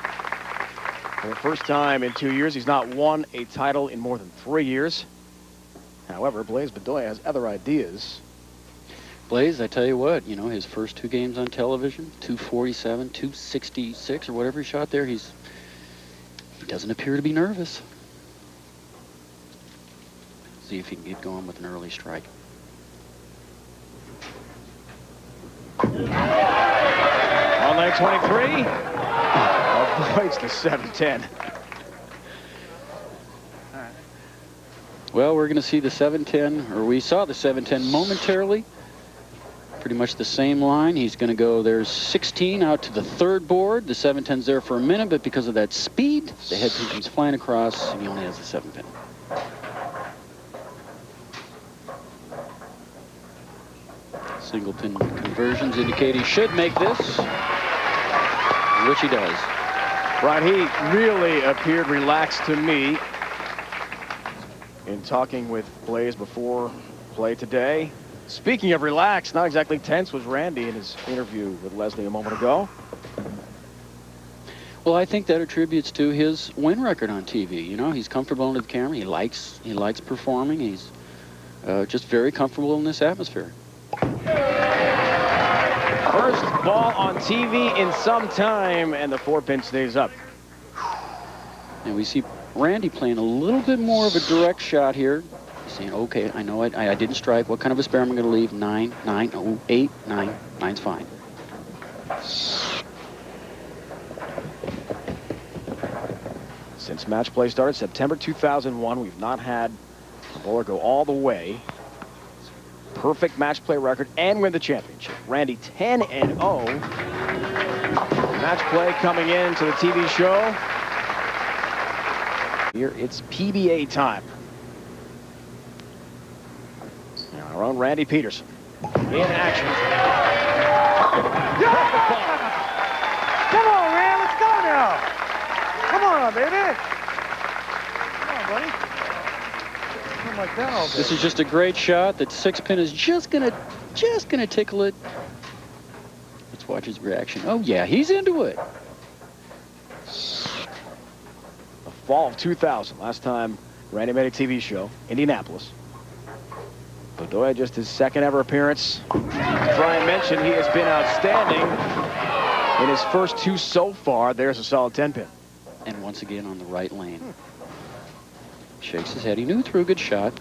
Speaker 1: For the first time in 2 years, he's not won a title in more than 3 years. However, Blaise Bedolla has other ideas.
Speaker 2: Blaise, I tell you what, his first 2 games on television, 247, 266, or whatever he shot there, he doesn't appear to be nervous. See if he can get going with an early strike.
Speaker 1: On leg 23, avoids the 7-10.
Speaker 2: Well, we're going to see the 7-10, or we saw the 7-10 momentarily. Pretty much the same line. He's going to go, there's 16 out to the 3rd board. The 7-10's there for a minute, but because of that speed, the head pin comes flying across, and he only has the 7-pin. Single pin conversions indicate he should make this, which he does.
Speaker 1: Right, he really appeared relaxed to me in talking with Blaise before play today. Speaking of relaxed, not exactly tense was Randy in his interview with Leslie a moment ago.
Speaker 2: Well, I think that attributes to his win record on TV. You know, he's comfortable under the camera. He likes performing. He's just very comfortable in this atmosphere.
Speaker 1: First ball on TV in some time, and the 4-pin stays up.
Speaker 2: And we see Randy playing a little bit more of a direct shot here. He's saying, okay, I know I didn't strike. What kind of a spare am I going to leave? 9, 9, oh, 8, 9. 9's fine.
Speaker 1: Since match play started September 2001, we've not had a bowler go all the way. Perfect match play record and win the championship. Randy 10-0. Match play coming into the TV show. Here it's PBA time. Now our own Randy Pedersen in action.
Speaker 5: Come on, man, let's go now. Come on, baby. Come on, buddy. Come like that all day.
Speaker 2: This is just a great shot. That 6-pin is just gonna tickle it. Let's watch his reaction. Oh yeah, he's into it.
Speaker 1: The fall of 2000, last time Randy made a TV show, Indianapolis. Bedolla just his second ever appearance. As Brian mentioned, he has been outstanding in his first 2 so far. There's a solid 10-pin.
Speaker 2: And once again on the right lane. Shakes his head. He knew he threw a good shot.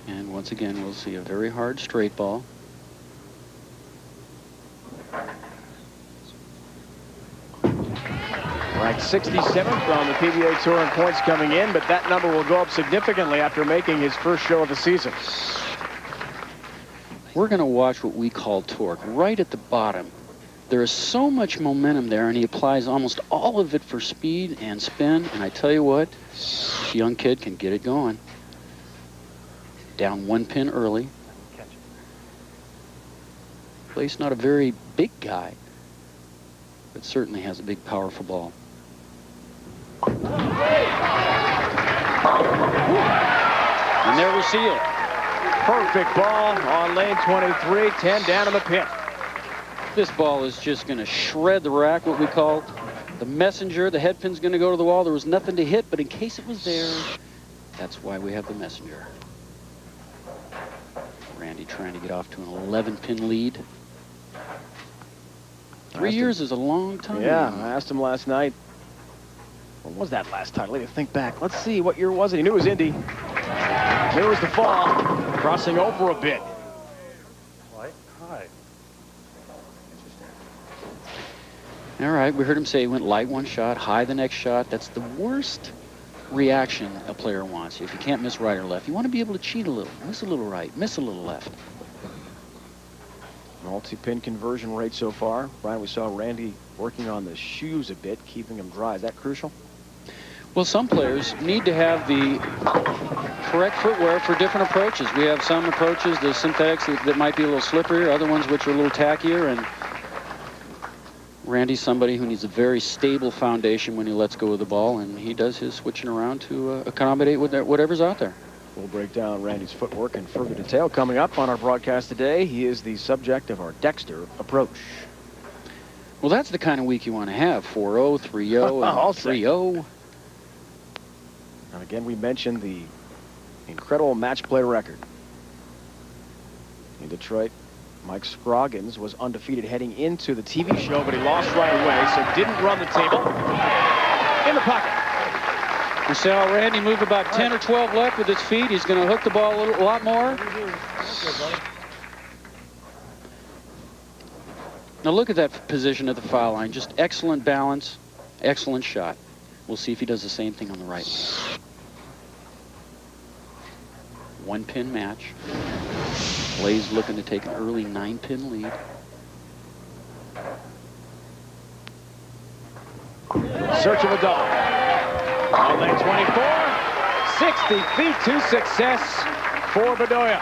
Speaker 2: And once again, we'll see a very hard straight ball.
Speaker 1: Ranked 67th on the PBA Tour in points coming in, but that number will go up significantly after making his first show of the season.
Speaker 2: We're going to watch what we call torque right at the bottom. There is so much momentum there, and he applies almost all of it for speed and spin. And I tell you what, this young kid can get it going. Down 1 pin early. Blaise not a very big guy, but certainly has a big, powerful ball. And there we see it.
Speaker 1: Perfect ball on lane 23, 10 down in the pin.
Speaker 2: This ball is just going to shred the rack, what we call the messenger. The head pin's going to go to the wall. There was nothing to hit, but in case it was there, that's why we have the messenger. Randy trying to get off to an 11-pin lead. 3 years is a long time.
Speaker 1: Yeah, I asked him last night. When was that last title? Let me think back. Let's see, what year was it? He knew it was Indy. There was the fall, crossing over a bit.
Speaker 5: Light, high.
Speaker 2: All right, we heard him say he went light one shot, high the next shot. That's the worst reaction a player wants. If you can't miss right or left, you want to be able to cheat a little, miss a little right, miss a little left.
Speaker 1: Multi-pin conversion rate so far. Brian, we saw Randy working on the shoes a bit, keeping them dry. Is that crucial?
Speaker 2: Well, some players need to have the correct footwear for different approaches. We have some approaches, the synthetics, that might be a little slipperier, other ones which are a little tackier, and Randy's somebody who needs a very stable foundation when he lets go of the ball, and he does his switching around to accommodate whatever's out there.
Speaker 1: We'll break down Randy's footwork in further detail coming up on our broadcast today. He is the subject of our Dexter approach.
Speaker 2: Well, that's the kind of week you want to have. 4-0, 3-0, and 3-0.
Speaker 1: And again, we mentioned the incredible match play record. In Detroit, Mike Scroggins was undefeated heading into the TV show, but he lost right away, so didn't run the table. In the pocket.
Speaker 2: We saw Randy move about 10 or 12 left with his feet. He's going to hook the ball a lot more. Now look at that position at the foul line. Just excellent balance, excellent shot. We'll see if he does the same thing on the right. 1-pin match. Blaise looking to take an early 9-pin lead.
Speaker 1: Search of Bedolla. On lane 24, 60 feet to success for Bedolla.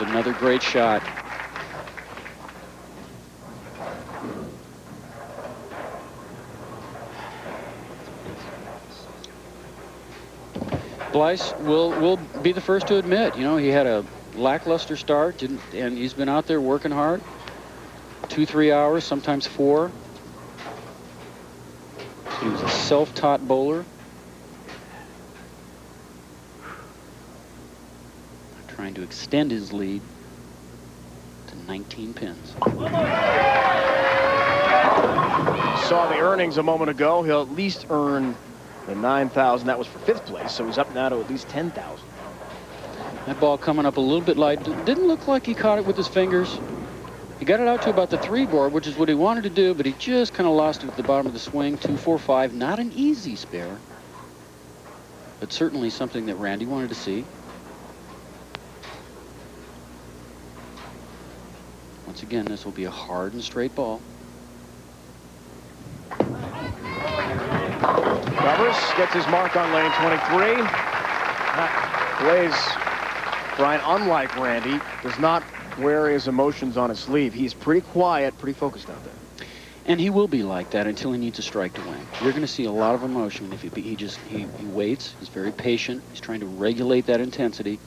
Speaker 2: Just another great shot. Blaise will be the first to admit, you know, he had a lackluster start, and he's been out there working hard. 2-3 hours, sometimes 4. He was a self-taught bowler. Trying to extend his lead to 19 pins.
Speaker 1: Saw the earnings a moment ago. He'll at least earn the 9,000. That was for 5th place, so he's up now to at least 10,000.
Speaker 2: That ball coming up a little bit light. Didn't look like he caught it with his fingers. He got it out to about the 3 board, which is what he wanted to do, but he just kind of lost it at the bottom of the swing. 2-4-5, not an easy spare, but certainly something that Randy wanted to see. Once again, this will be a hard and straight ball.
Speaker 1: Covers, gets his mark on lane 23. Blaise, Brian, unlike Randy, does not wear his emotions on his sleeve. He's pretty quiet, pretty focused out there.
Speaker 2: And he will be like that until he needs a strike to win. You're going to see a lot of emotion if he waits. He's very patient. He's trying to regulate that intensity.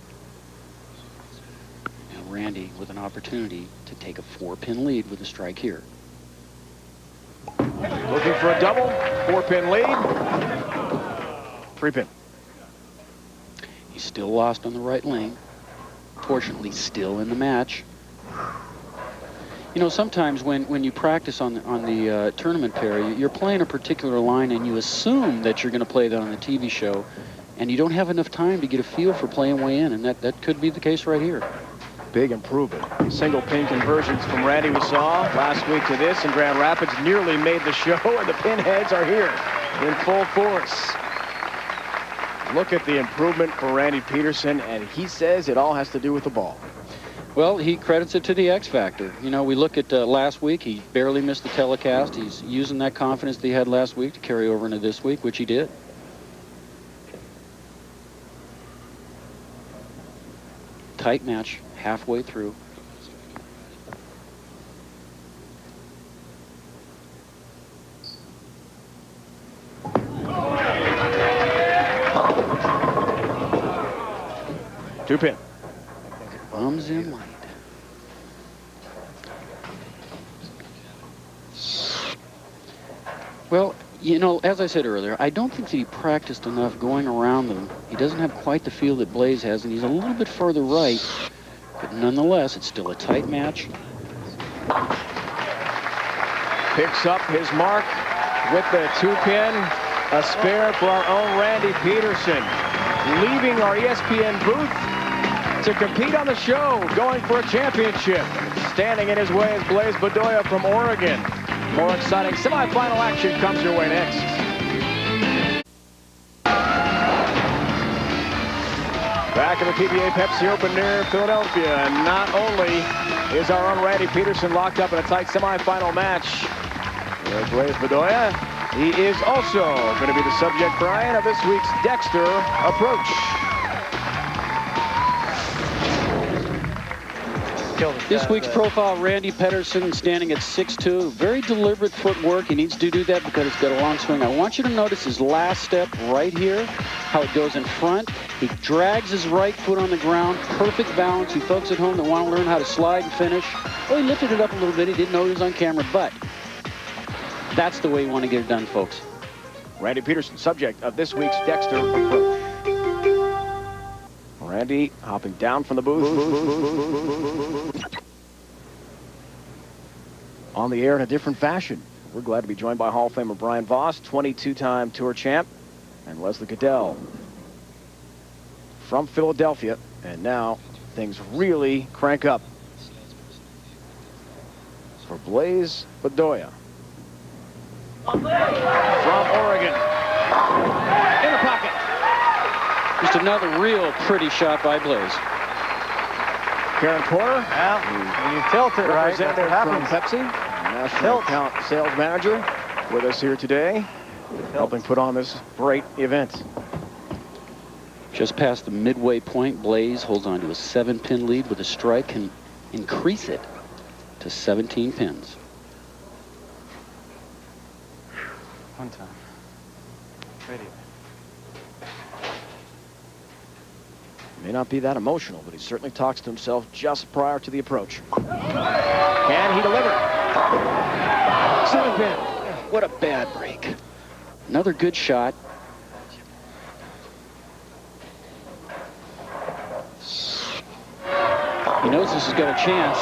Speaker 2: Now Randy with an opportunity to take a 4-pin lead with a strike here.
Speaker 1: Looking for a double, 4-pin lead. 3-pin.
Speaker 2: He's still lost on the right lane. Fortunately, still in the match. You know, sometimes when you practice on the tournament pair, you're playing a particular line and you assume that you're going to play that on the TV show, and you don't have enough time to get a feel for playing way in, and that could be the case right here.
Speaker 1: Big improvement. Single pin conversions from Randy we saw last week to this in Grand Rapids nearly made the show, and the pinheads are here in full force. Look at the improvement for Randy Pedersen, and he says it all has to do with the ball.
Speaker 2: Well, he credits it to the X factor. You know, we look at last week, he barely missed the telecast. He's using that confidence that he had last week to carry over into this week, which he did. Tight match halfway through.
Speaker 1: Two-pin.
Speaker 2: Comes in light. Well, you know, as I said earlier, I don't think that he practiced enough going around them. He doesn't have quite the feel that Blaise has, and he's a little bit further right. But nonetheless, it's still a tight match.
Speaker 1: Picks up his mark with the 2-pin. A spare for our own Randy Pedersen. Leaving our ESPN booth to compete on the show, going for a championship. Standing in his way is Blaise Bedolla from Oregon. More exciting semifinal action comes your way next. Back in the PBA Pepsi Open near Philadelphia, and not only is our own Randy Pedersen locked up in a tight semifinal match with Blaise Bedolla, he is also going to be the subject, Brian, of this week's Dexter Approach.
Speaker 2: This week's profile, Randy Pedersen, standing at 6'2". Very deliberate footwork. He needs to do that because it's got a long swing. I want you to notice his last step right here, how it goes in front. He drags his right foot on the ground. Perfect balance. You folks at home that want to learn how to slide and finish. Well, he lifted it up a little bit. He didn't know he was on camera, but that's the way you want to get it done, folks.
Speaker 1: Randy Pedersen, subject of this week's Dexter Approach. Randy hopping down from the booth. On the air in a different fashion. We're glad to be joined by Hall of Famer Brian Voss, 22-time tour champ, and Leslie Goodell from Philadelphia. And now things really crank up for Blaise Bedolla from Oregon. In the pocket.
Speaker 2: Just another real pretty shot by Blaise.
Speaker 1: Karen Porter.
Speaker 5: Well, when you tilt it right, that's what
Speaker 1: Representative from
Speaker 5: happens.
Speaker 1: Pepsi, National Account Sales Manager, with us here today, helping put on this great event.
Speaker 2: Just past the midway point, Blaise holds on to a 7-pin lead with a strike, can increase it to 17 pins.
Speaker 4: One time. Radio.
Speaker 1: May not be that emotional, but he certainly talks to himself just prior to the approach. Can he deliver? 7-pin. What a bad break.
Speaker 2: Another good shot. He knows this has got a chance.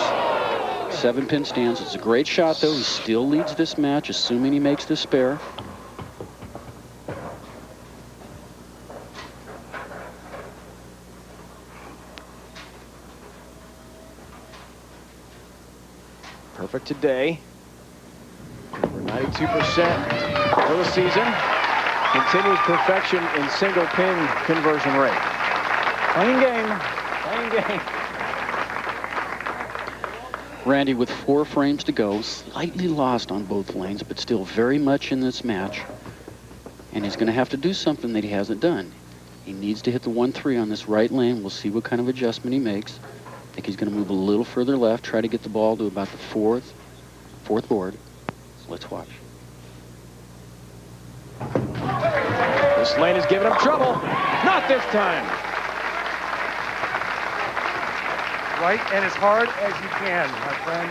Speaker 2: 7-pin stance. It's a great shot, though. He still leads this match, assuming he makes the spare.
Speaker 1: Perfect today. Over 92% for the season. Continues perfection in single pin conversion rate. Playing game. Playing game.
Speaker 2: Randy with 4 frames to go, slightly lost on both lanes, but still very much in this match. And he's going to have to do something that he hasn't done. He needs to hit the 1-3 on this right lane. We'll see what kind of adjustment he makes. I think he's going to move a little further left, try to get the ball to about the fourth board. Let's watch.
Speaker 1: This lane is giving him trouble. Not this time.
Speaker 5: Right and as hard as you can, my friend.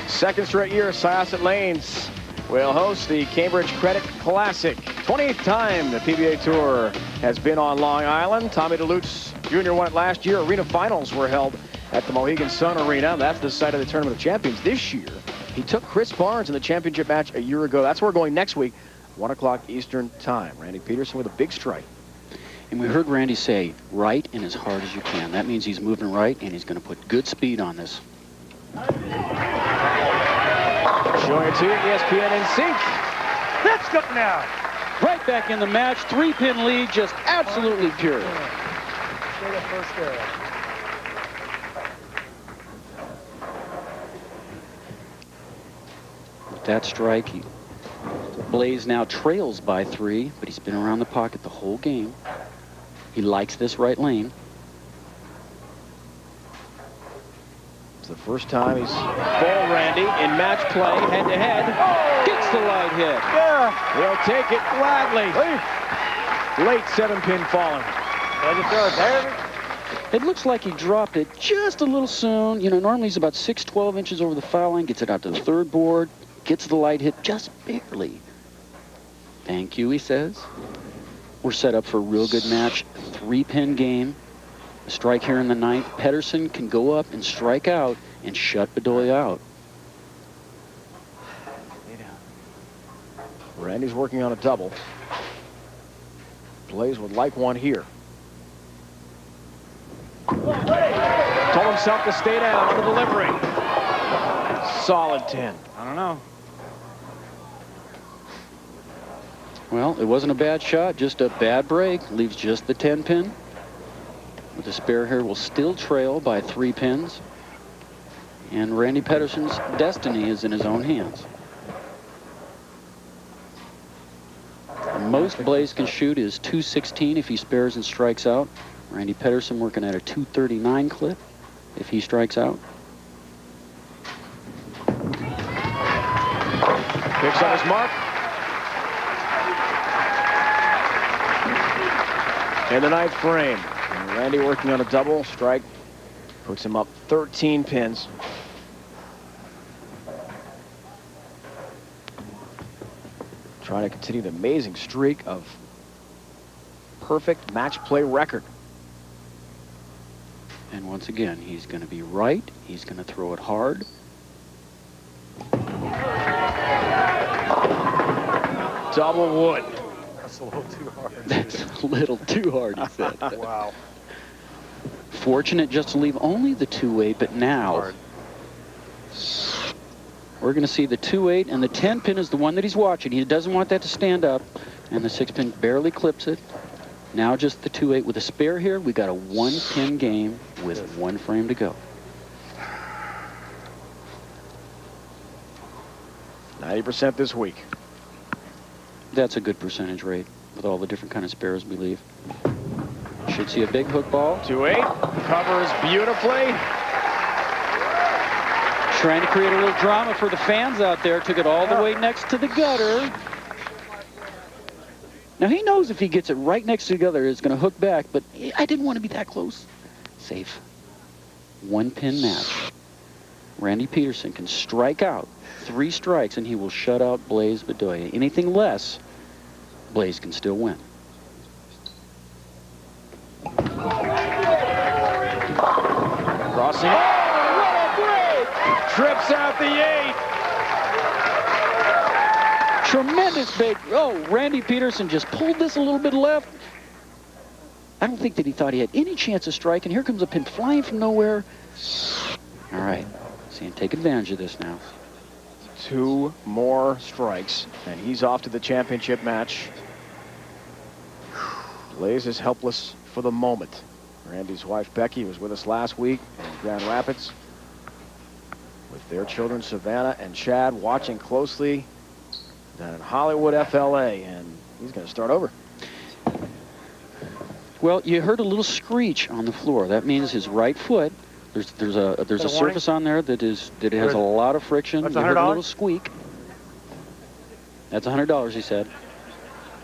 Speaker 1: Second straight year, Syosset Lanes will host the Cambridge Credit Classic. 20th time the PBA Tour has been on Long Island. Tommy DeLuce Jr. won it last year. Arena finals were held at the Mohegan Sun Arena. That's the site of the Tournament of Champions this year. He took Chris Barnes in the championship match a year ago. That's where we're going next week, 1 o'clock Eastern time. Randy Pedersen with a big strike.
Speaker 2: And we heard Randy say, right and as hard as you can. That means he's moving right, and he's going to put good speed on this.
Speaker 1: Showing it to you, ESPN in sync.
Speaker 5: That's good now.
Speaker 2: Right back in the match, 3-pin lead, just absolutely pure.
Speaker 5: Straight up first arrow.
Speaker 2: With that strike, Blaise now trails by 3, but he's been around the pocket the whole game. He likes this right lane.
Speaker 1: It's the first time he's full Randy in match play, head-to-head. Gets the light hit.
Speaker 5: Yeah.
Speaker 1: He'll take it gladly. Late 7-pin falling.
Speaker 2: It looks like he dropped it just a little soon. You know, normally he's about 6-12 inches over the foul line, gets it out to the 3rd board, gets the light hit just barely. Thank you, he says. We're set up for a real good match. 3-pin game. A strike here in the 9th. Pedersen can go up and strike out and shut Bedolla out.
Speaker 1: Randy's working on a double. Blaise would like one here. Told himself to stay down on the delivery. Solid 10.
Speaker 4: I don't know.
Speaker 2: Well, it wasn't a bad shot, just a bad break. Leaves just the 10-pin. With the spare here, will still trail by 3 pins. And Randy Pedersen's destiny is in his own hands. The most Blaise can shoot is 216 if he spares and strikes out. Randy Pedersen working at a 239 clip if he strikes out.
Speaker 1: Picks on his mark. In the 9th frame. And Randy working on a double strike. Puts him up 13 pins. Trying to continue the amazing streak of perfect match play record.
Speaker 2: And once again, he's going to be right. He's going to throw it hard.
Speaker 1: Double wood.
Speaker 5: That's a little too hard.
Speaker 2: That's a little too hard, he said.
Speaker 5: Wow.
Speaker 2: Fortunate just to leave only the 2-8, but now we're going to see the 2-8, and the 10-pin is the one that he's watching. He doesn't want that to stand up, and the 6-pin barely clips it. Now just the 2-8 with a spare here. We got a 1-pin game with 1 frame to go.
Speaker 1: 90% this week.
Speaker 2: That's a good percentage rate with all the different kind of spares we leave. Should see a big hook ball.
Speaker 1: 2-8. Covers beautifully.
Speaker 2: Trying to create a little drama for the fans out there. Took it all the way next to the gutter. Now he knows if he gets it right next to the gutter, it's going to hook back, but I didn't want to be that close. Safe. 1-pin match. Randy Pedersen can strike out 3 strikes and he will shut out Blaise Bedolla. Anything less, Blaise can still win.
Speaker 1: Crossing. Oh, what a break! Trips out the 8.
Speaker 2: Tremendous big. Oh, Randy Pedersen just pulled this a little bit left. I don't think that he thought he had any chance of striking. Here comes a pin flying from nowhere. All right. See him take advantage of this now.
Speaker 1: 2 more strikes, and he's off to the championship match. Blaise is helpless for the moment. Randy's wife, Becky, was with us last week in Grand Rapids with their children, Savannah and Chad, watching closely down in Hollywood, FLA, and he's going to start over.
Speaker 2: Well, you heard a little screech on the floor. That means his right foot. There's a surface on there that has a lot of friction.
Speaker 5: That's
Speaker 2: you heard a
Speaker 5: $100?
Speaker 2: little squeak. That's $100, he said.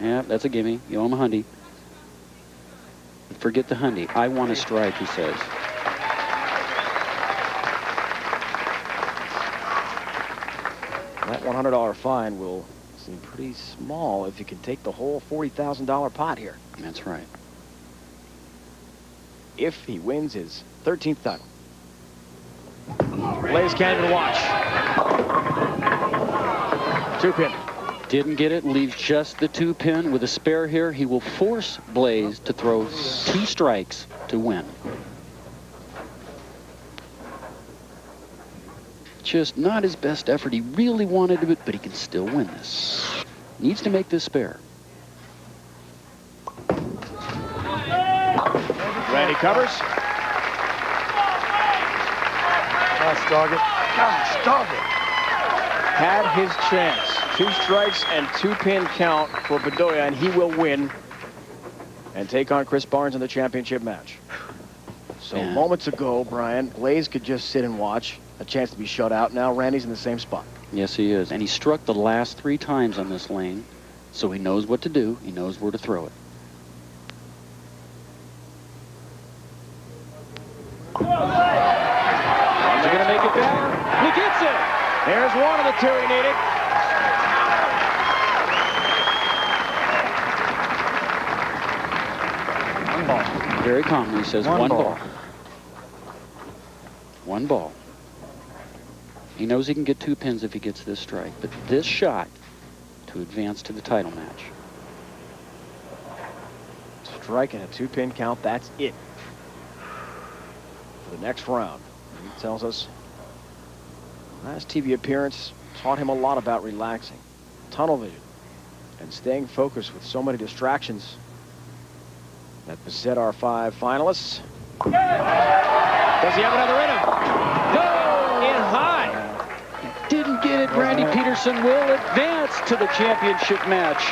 Speaker 2: Yeah, that's a gimme. You owe him a hundy. Forget the hundy. I want a strike, he says.
Speaker 1: That $100 fine will seem pretty small if you can take the whole $40,000 pot here.
Speaker 2: That's right.
Speaker 1: If he wins his 13th title. Blaise can't even watch. 2-pin.
Speaker 2: Didn't get it, leaves just the 2-pin. With a spare here, he will force Blaise to throw 2 strikes to win. Just not his best effort. He really wanted to, but he can still win this. Needs to make this spare.
Speaker 1: Randy covers.
Speaker 5: Gosh, dog it. Gosh, dog it.
Speaker 1: Had his chance. 2 strikes and 2-pin count for Bedolla, and he will win and take on Chris Barnes in the championship match. So moments ago, Brian, Blaise could just sit and watch. A chance to be shut out. Now Randy's in the same spot.
Speaker 2: Yes, he is. And he struck the last 3 times on this lane, so he knows what to do. He knows where to throw it.
Speaker 1: Is he going to make it better? He gets it. There's one of the 2 he needed.
Speaker 5: One ball.
Speaker 2: Very calmly, he says one ball. 1 ball. He knows he can get 2 pins if he gets this strike, but this shot to advance to the title match.
Speaker 1: Strike and a 2-pin count, that's it for the next round. He tells us last TV appearance taught him a lot about relaxing, tunnel vision, and staying focused with so many distractions that beset our 5 finalists. Does he have another in him? No! In high.
Speaker 2: He didn't get it. Randy Pedersen will advance to the championship match.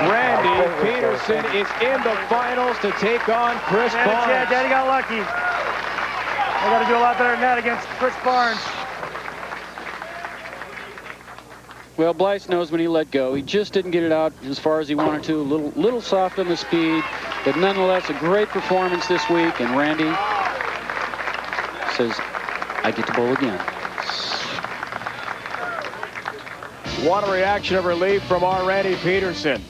Speaker 1: Randy Pedersen is in the finals to take on Chris Barnes.
Speaker 5: Yeah, Daddy got lucky. I got to do a lot better than that against Chris Barnes.
Speaker 2: Well, Blaise knows when he let go. He just didn't get it out as far as he wanted to. A little soft on the speed, but nonetheless a great performance this week. And Randy says, I get to bowl again.
Speaker 1: What a reaction of relief from our Randy Pedersen.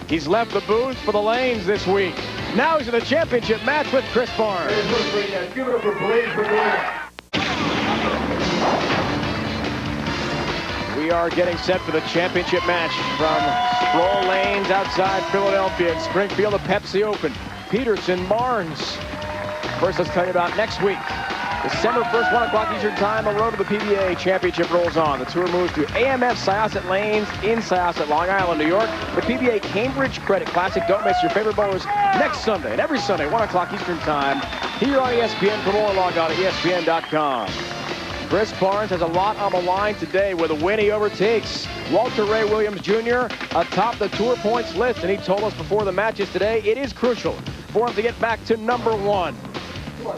Speaker 1: He's left the booth for the lanes this week. Now he's in the championship match with Chris Barnes.
Speaker 7: Give it up for Blaise Bedolla.
Speaker 1: We are getting set for the championship match from Stroll Lanes outside Philadelphia in Springfield, the Pepsi Open. Pedersen, Barnes. First, let's tell you about next week. December 1st, 1 o'clock Eastern Time, the road to the PBA Championship rolls on. The tour moves to AMF Syosset Lanes in Syosset, Long Island, New York. The PBA Cambridge Credit Classic. Don't miss your favorite bowlers next Sunday and every Sunday, 1 o'clock Eastern Time, here on ESPN. For more, log on to ESPN.com. Chris Barnes has a lot on the line today. With a win, he overtakes Walter Ray Williams Jr. atop the Tour Points list. And he told us before the matches today, it is crucial for him to get back to #1.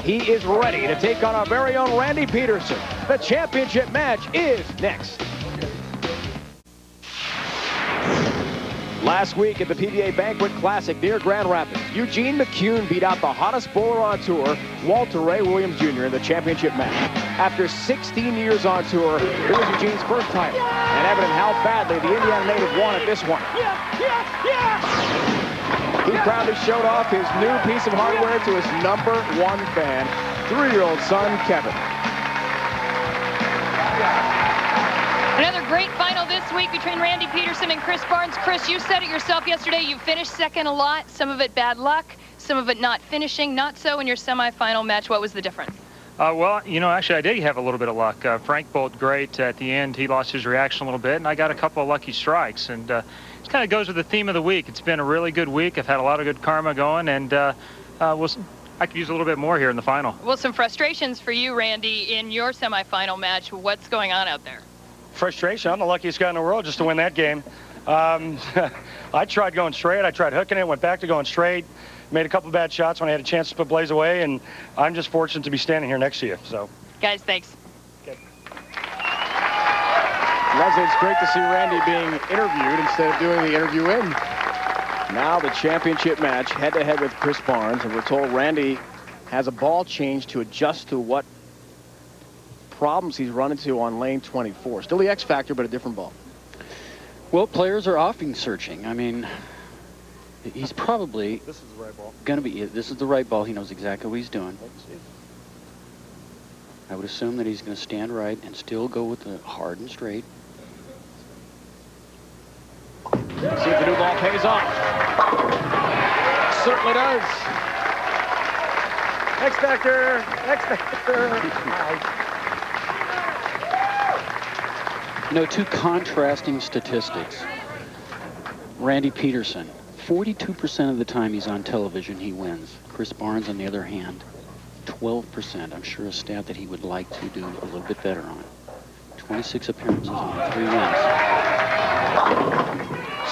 Speaker 1: He is ready to take on our very own Randy Pedersen. The championship match is next. Last week at the PBA Banquet Classic near Grand Rapids, Eugene McCune beat out the hottest bowler on tour, Walter Ray Williams Jr. in the championship match. After 16 years on tour, it was Eugene's first title, and evident how badly the Indiana native wanted this one. He proudly showed off his new piece of hardware to his #1 fan, 3-year-old son, Kevin.
Speaker 3: Another great final this week between Randy Pedersen and Chris Barnes. Chris, you said it yourself yesterday. You finished second a lot. Some of it bad luck, some of it not finishing. Not so in your semifinal match. What was the difference?
Speaker 6: Well, you know, actually, I did have a little bit of luck. Frank bowled great at the end. He lost his reaction a little bit, and I got a couple of lucky strikes. And it kind of goes with the theme of the week. It's been a really good week. I've had a lot of good karma going, and I could use a little bit more here in the final.
Speaker 3: Well, some frustrations for you, Randy, in your semifinal match. What's going on out there?
Speaker 5: Frustration. I'm the luckiest guy in the world just to win that game. I tried going straight. I tried hooking it, went back to going straight. Made a couple bad shots when I had a chance to put Blaise away, and I'm just fortunate to be standing here next to you. So,
Speaker 3: guys, thanks.
Speaker 1: Okay. Leslie, it's great to see Randy being interviewed instead of doing the interview in. Now the championship match, head-to-head with Chris Barnes, and we're told Randy has a ball change to adjust to what problems he's run into on lane 24. Still the X factor, but a different ball.
Speaker 2: Well, players are often searching. I mean, he's probably
Speaker 5: this is the right ball.
Speaker 2: Going to be. This is the right ball. He knows exactly what he's doing. I would assume that he's going to stand right and still go with the hard and straight.
Speaker 1: See if the new ball pays off. Certainly does.
Speaker 5: X factor. X factor.
Speaker 2: You know, two contrasting statistics. Randy Pedersen, 42% of the time he's on television, he wins. Chris Barnes, on the other hand, 12%. I'm sure a stat that he would like to do a little bit better on. 26 appearances on 3 wins.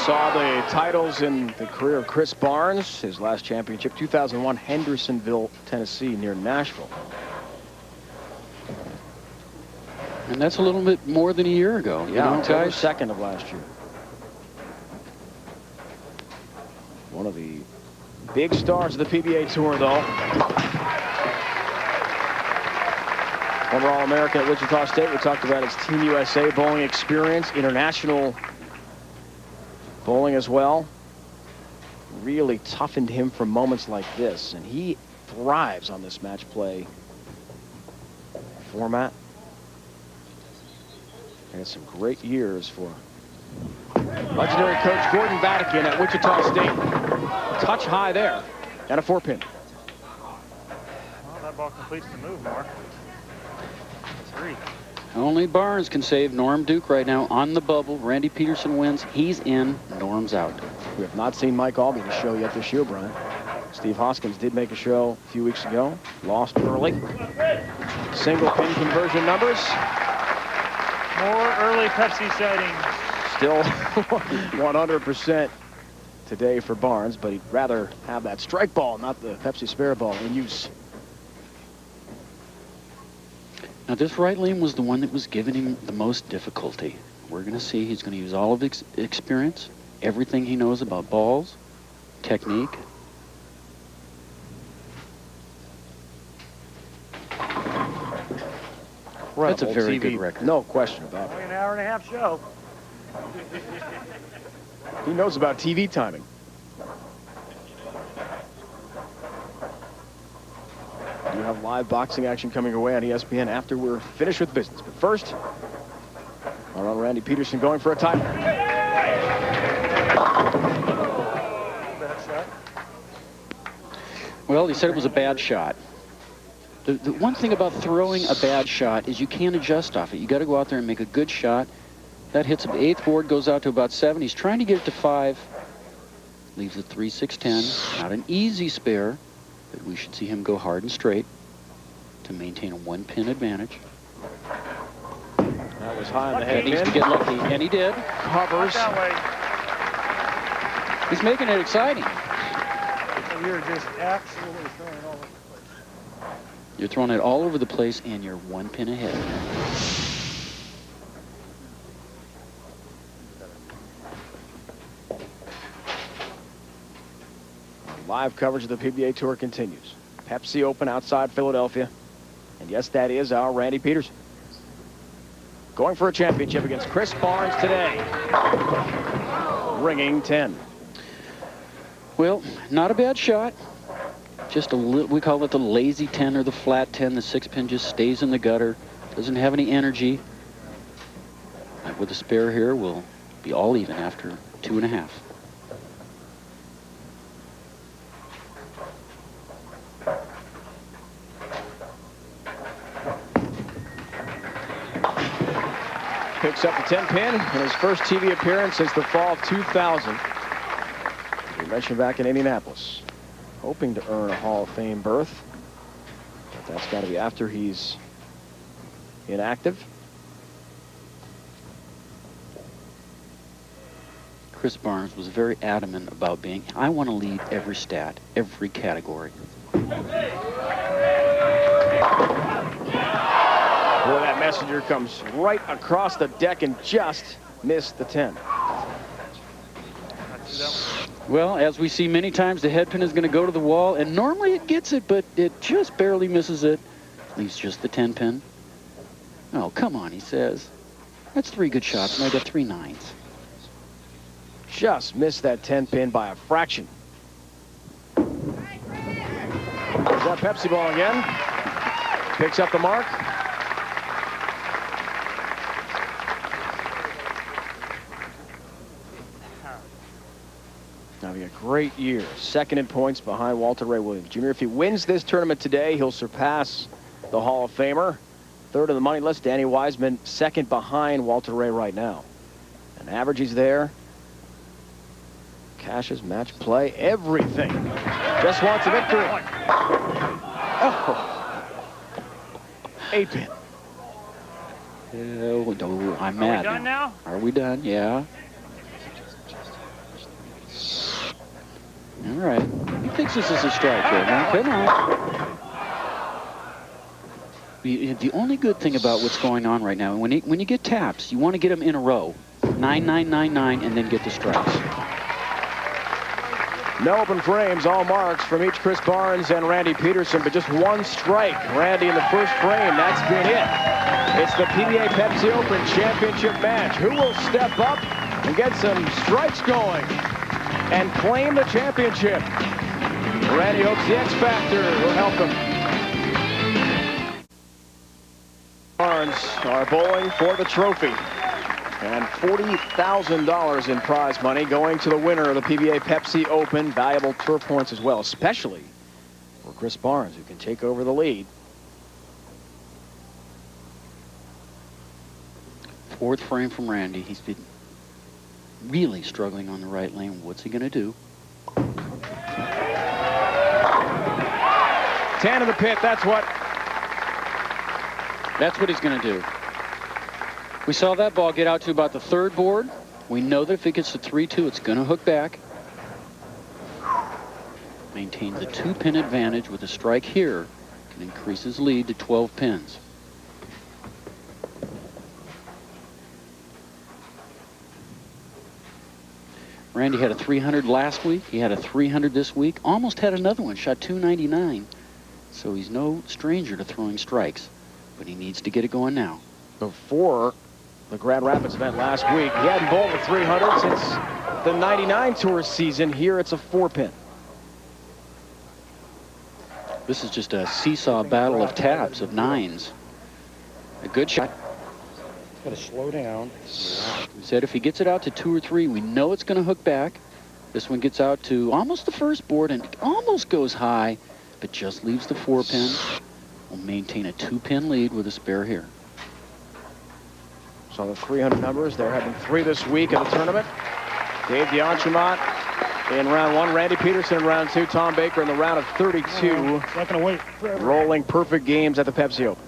Speaker 1: Saw the titles in the career of Chris Barnes. His last championship, 2001, Hendersonville, Tennessee, near Nashville.
Speaker 2: And that's a little bit more than a year ago.
Speaker 1: Yeah,
Speaker 2: you know,
Speaker 1: October
Speaker 2: guys.
Speaker 1: 2nd of last year. One of the big stars of the PBA Tour, though. Former All-American at Wichita State. We talked about his Team USA bowling experience, international bowling as well. Really toughened him for moments like this, and he thrives on this match play format. Had some great years for legendary coach Gordon Vatican at Wichita State. Touch high there, and a 4-pin.
Speaker 6: Well, that ball completes the move, Mark. 3.
Speaker 2: Only Barnes can save Norm Duke right now on the bubble. Randy Pedersen wins. He's in. Norm's out.
Speaker 1: We have not seen Mike Albee show yet this year, Brian. Steve Hoskins did make a show a few weeks ago. Lost early. Single pin conversion numbers.
Speaker 6: More early Pepsi sightings.
Speaker 1: Still 100% today for Barnes, but he'd rather have that strike ball, not the Pepsi spare ball, in use.
Speaker 2: Now, this right lane was the one that was giving him the most difficulty. We're going to see he's going to use all of his experience, everything he knows about balls, technique. That's a very good record.
Speaker 1: No question about
Speaker 5: Only
Speaker 1: it.
Speaker 5: an hour-and-a-half show.
Speaker 1: He knows about TV timing. You have live boxing action coming away on ESPN after we're finished with business. But first, our own Randy Pedersen going for a title.
Speaker 2: Well, he said it was a bad shot. The one thing about throwing a bad shot is you can't adjust off it. You got to go out there and make a good shot. That hits the 8th board, goes out to about 7. He's trying to get it to 5. Leaves it 3, 6, 10. Not an easy spare, but we should see him go hard and straight to maintain a 1-pin advantage.
Speaker 1: That was high on the head.
Speaker 2: He needs to get lucky, and he did.
Speaker 1: Covers.
Speaker 2: He's making it exciting.
Speaker 5: You're just absolutely throwing it all over the place.
Speaker 2: You're throwing it all over the place, and you're 1 pin ahead.
Speaker 1: Live coverage of the PBA Tour continues. Pepsi Open outside Philadelphia. And yes, that is our Randy Pedersen. Going for a championship against Chris Barnes today. Ringing 10.
Speaker 2: Well, not a bad shot. Just a little, we call it the lazy 10 or the flat 10. The 6-pin just stays in the gutter. Doesn't have any energy. With a spare here, we'll be all even after 2.5.
Speaker 1: Picks up the 10-pin in his first TV appearance since the fall of 2000. We mentioned back in Indianapolis. Hoping to earn a Hall of Fame berth. But that's got to be after he's inactive.
Speaker 2: Chris Barnes was very adamant about being, I want to lead every stat, every category.
Speaker 1: Boy, that messenger comes right across the deck and just missed the 10.
Speaker 2: Well, as we see many times, the head pin is going to go to the wall, and normally it gets it, but it just barely misses it. Leaves just the 10 pin. Oh, come on, he says. That's 3 good shots, and I got 3 9s.
Speaker 1: Just missed that 10 pin by a fraction. There's that Pepsi ball again. Picks up the mark. Having a great year. Second in points behind Walter Ray Williams Jr. If he wins this tournament today, he'll surpass the Hall of Famer. Third on the money list, Danny Wiseman, second behind Walter Ray right now. And average is there. Cashes, match play, everything. Just wants a victory. Oh. 8-pin.
Speaker 2: Oh, no, I'm mad.
Speaker 6: Are we done now?
Speaker 2: Are we done? Yeah. All right. He thinks this is a strike here. Now, come on. The only good thing about what's going on right now, when you get taps, you want to get them in a row. 9, 9, 9, 9, and then get the strikes.
Speaker 1: No open frames, all marks from each Chris Barnes and Randy Pedersen, but just one strike. Randy in the first frame, that's been it. It's the PBA Pepsi Open Championship match. Who will step up and get some strikes going and claim the championship? Randy hopes the X Factor will help him. Barnes are bowling for the trophy. And $40,000 in prize money going to the winner of the PBA Pepsi Open. Valuable tour points as well, especially for Chris Barnes, who can take over the lead.
Speaker 2: Fourth frame from Randy. He's been really struggling on the right lane. What's he going to do?
Speaker 1: 10 in the pit, that's what
Speaker 2: he's going to do. We saw that ball get out to about the third board. We know that if it gets to 3-2, it's going to hook back. Maintain the 2-pin advantage with a strike here. Can increase his lead to 12 pins. Randy had a 300 last week. He had a 300 this week. Almost had another one. Shot 299. So he's no stranger to throwing strikes. But he needs to get it going now.
Speaker 1: before the Grand Rapids event last week. He hadn't bowled a 300 since the 99 Tour season. Here it's a 4-pin.
Speaker 2: This is just a seesaw battle of taps, of 9s. A good shot.
Speaker 5: Got to slow down.
Speaker 2: We said if he gets it out to 2 or 3, we know it's going to hook back. This one gets out to almost the first board and almost goes high, but just leaves the 4-pin. Will maintain a 2-pin lead with a spare here.
Speaker 1: So the 300 numbers, there have been 3 this week in the tournament. Dave D'Entremont in round 1, Randy Pedersen in round 2, Tom Baker in the round of 32.
Speaker 5: Not going to wait forever.
Speaker 1: Rolling perfect games at the Pepsi Open.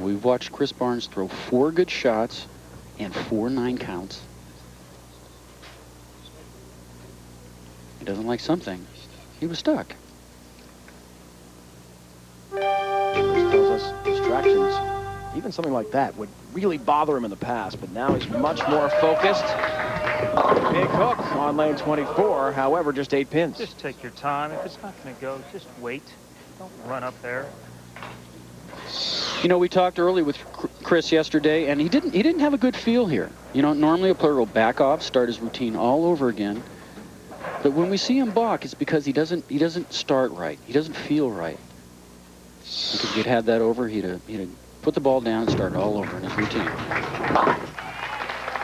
Speaker 2: Now, we've watched Chris Barnes throw 4 good shots and 4 9 counts. He doesn't like something. He was stuck.
Speaker 1: This tells us distractions, even something like that, would really bother him in the past, but now he's much more focused. Big hook on lane 24, however, just 8 pins.
Speaker 6: Just take your time. If it's not going to go, just wait. Don't run up there.
Speaker 2: You know, we talked early with Chris yesterday, and he didn't have a good feel here. You know, normally a player will back off, start his routine all over again. But when we see him balk, it's because he doesn't start right. He doesn't feel right. Because if he'd had that over, he'd have put the ball down and started all over in his routine.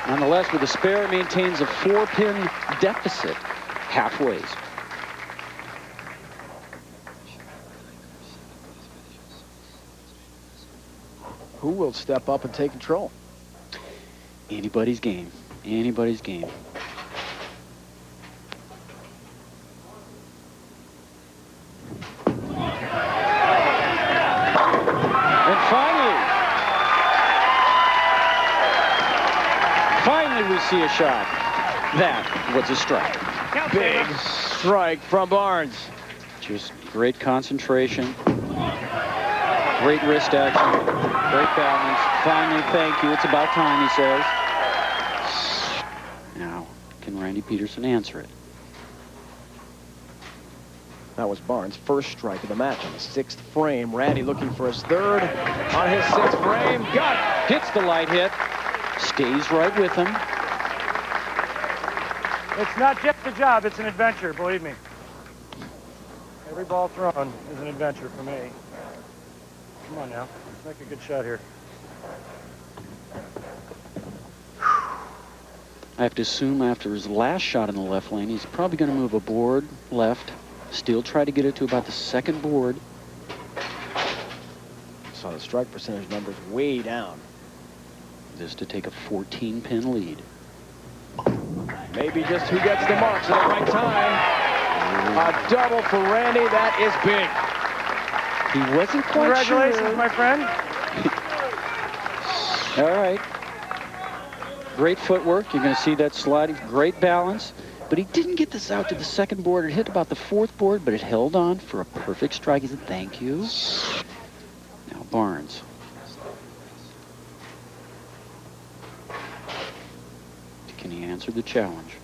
Speaker 2: Nonetheless, with the spare, maintains a 4-pin deficit halfways.
Speaker 1: Who will step up and take control?
Speaker 2: Anybody's game. Anybody's game. Finally we see a shot. That was a strike.
Speaker 1: Big strike from Barnes.
Speaker 2: Just great concentration. Great wrist action. Great balance. Finally, thank you. It's about time, he says. Now, can Randy Pedersen answer it?
Speaker 1: That was Barnes' first strike of the match on the 6th frame. Randy looking for his 3rd on his 6th frame. Got it.
Speaker 2: Hits the light hit. Stays right with him.
Speaker 5: It's not just a job, it's an adventure, believe me. Every ball thrown is an adventure for me. Come on now, let's make a good shot here.
Speaker 2: I have to assume after his last shot in the left lane, he's probably going to move a board left. Still try to get it to about the 2nd board.
Speaker 1: Saw the strike percentage numbers way down.
Speaker 2: This to take a 14-pin lead.
Speaker 1: Maybe just who gets the marks at the right time. A double for Randy. That is big.
Speaker 2: He wasn't quite sure.
Speaker 5: Congratulations, my friend.
Speaker 2: All right. Great footwork. You're going to see that sliding. Great balance. But he didn't get this out to the 2nd board. It hit about the 4th board, but it held on for a perfect strike. He said, thank you. Now Barnes. Can he answer the challenge?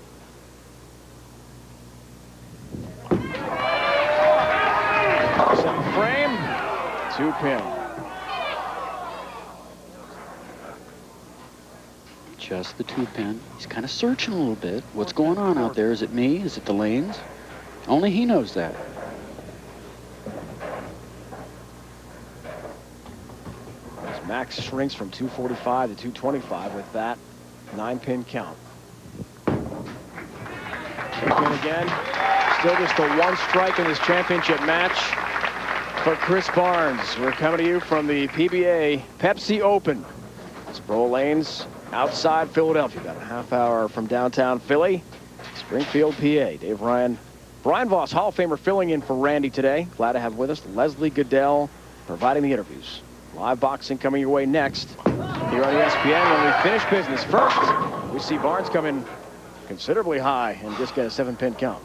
Speaker 1: Some frame, 2-pin.
Speaker 2: Just the 2-pin. He's kind of searching a little bit. What's going on out there? Is it me? Is it the lanes? Only he knows that.
Speaker 1: As Max shrinks from 245 to 225 with that 9-pin count. 2-pin again. Still just the 1 strike in this championship match for Chris Barnes. We're coming to you from the PBA Pepsi Open. Sproul Lanes outside Philadelphia. About a half hour from downtown Philly. Springfield, PA. Dave Ryan. Brian Voss, Hall of Famer, filling in for Randy today. Glad to have with us Leslie Goodell providing the interviews. Live boxing coming your way next here on ESPN when we finish business. First, we see Barnes come in considerably high and just get a 7-pin count.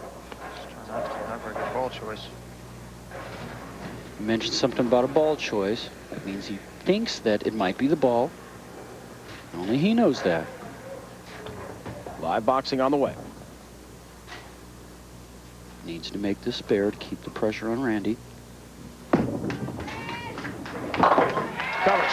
Speaker 6: Not a very good ball choice.
Speaker 2: You mentioned something about a ball choice. That means he thinks that it might be the ball. Only he knows that.
Speaker 1: Live boxing on the way.
Speaker 2: Needs to make this spare to keep the pressure on Randy.
Speaker 1: Covers.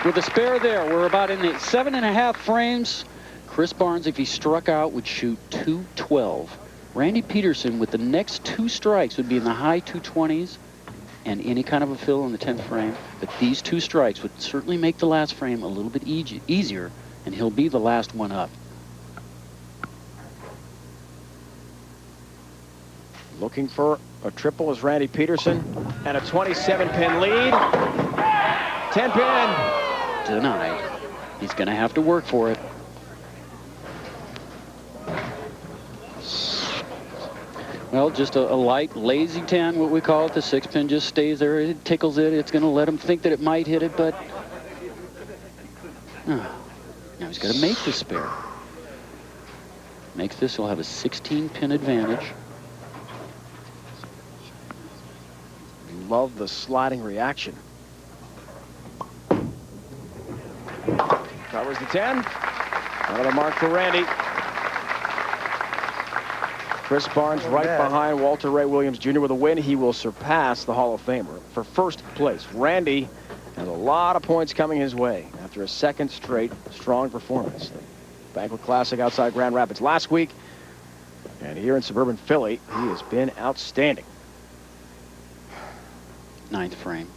Speaker 2: With the spare there, we're about in the 7.5 frames. Chris Barnes, if he struck out, would shoot 212. Randy Pedersen, with the next 2 strikes, would be in the high 220s and any kind of a fill in the 10th frame. But these 2 strikes would certainly make the last frame a little bit easier, and he'll be the last one up.
Speaker 1: Looking for a triple is Randy Pedersen, and a 27-pin lead. 10-pin.
Speaker 2: Denied. He's going to have to work for it. Well, just a light, lazy 10, what we call it. The 6-pin just stays there. It tickles it. It's going to let him think that it might hit it, but now he's got to make the spare. Makes this, he'll have a 16-pin advantage.
Speaker 1: Love the sliding reaction. Covers the 10. Another mark for Randy. Chris Barnes right behind Walter Ray Williams Jr. with a win. He will surpass the Hall of Famer for first place. Randy has a lot of points coming his way after a second straight strong performance. The Banquet Classic outside Grand Rapids last week, and here in suburban Philly, he has been outstanding.
Speaker 2: 9th frame.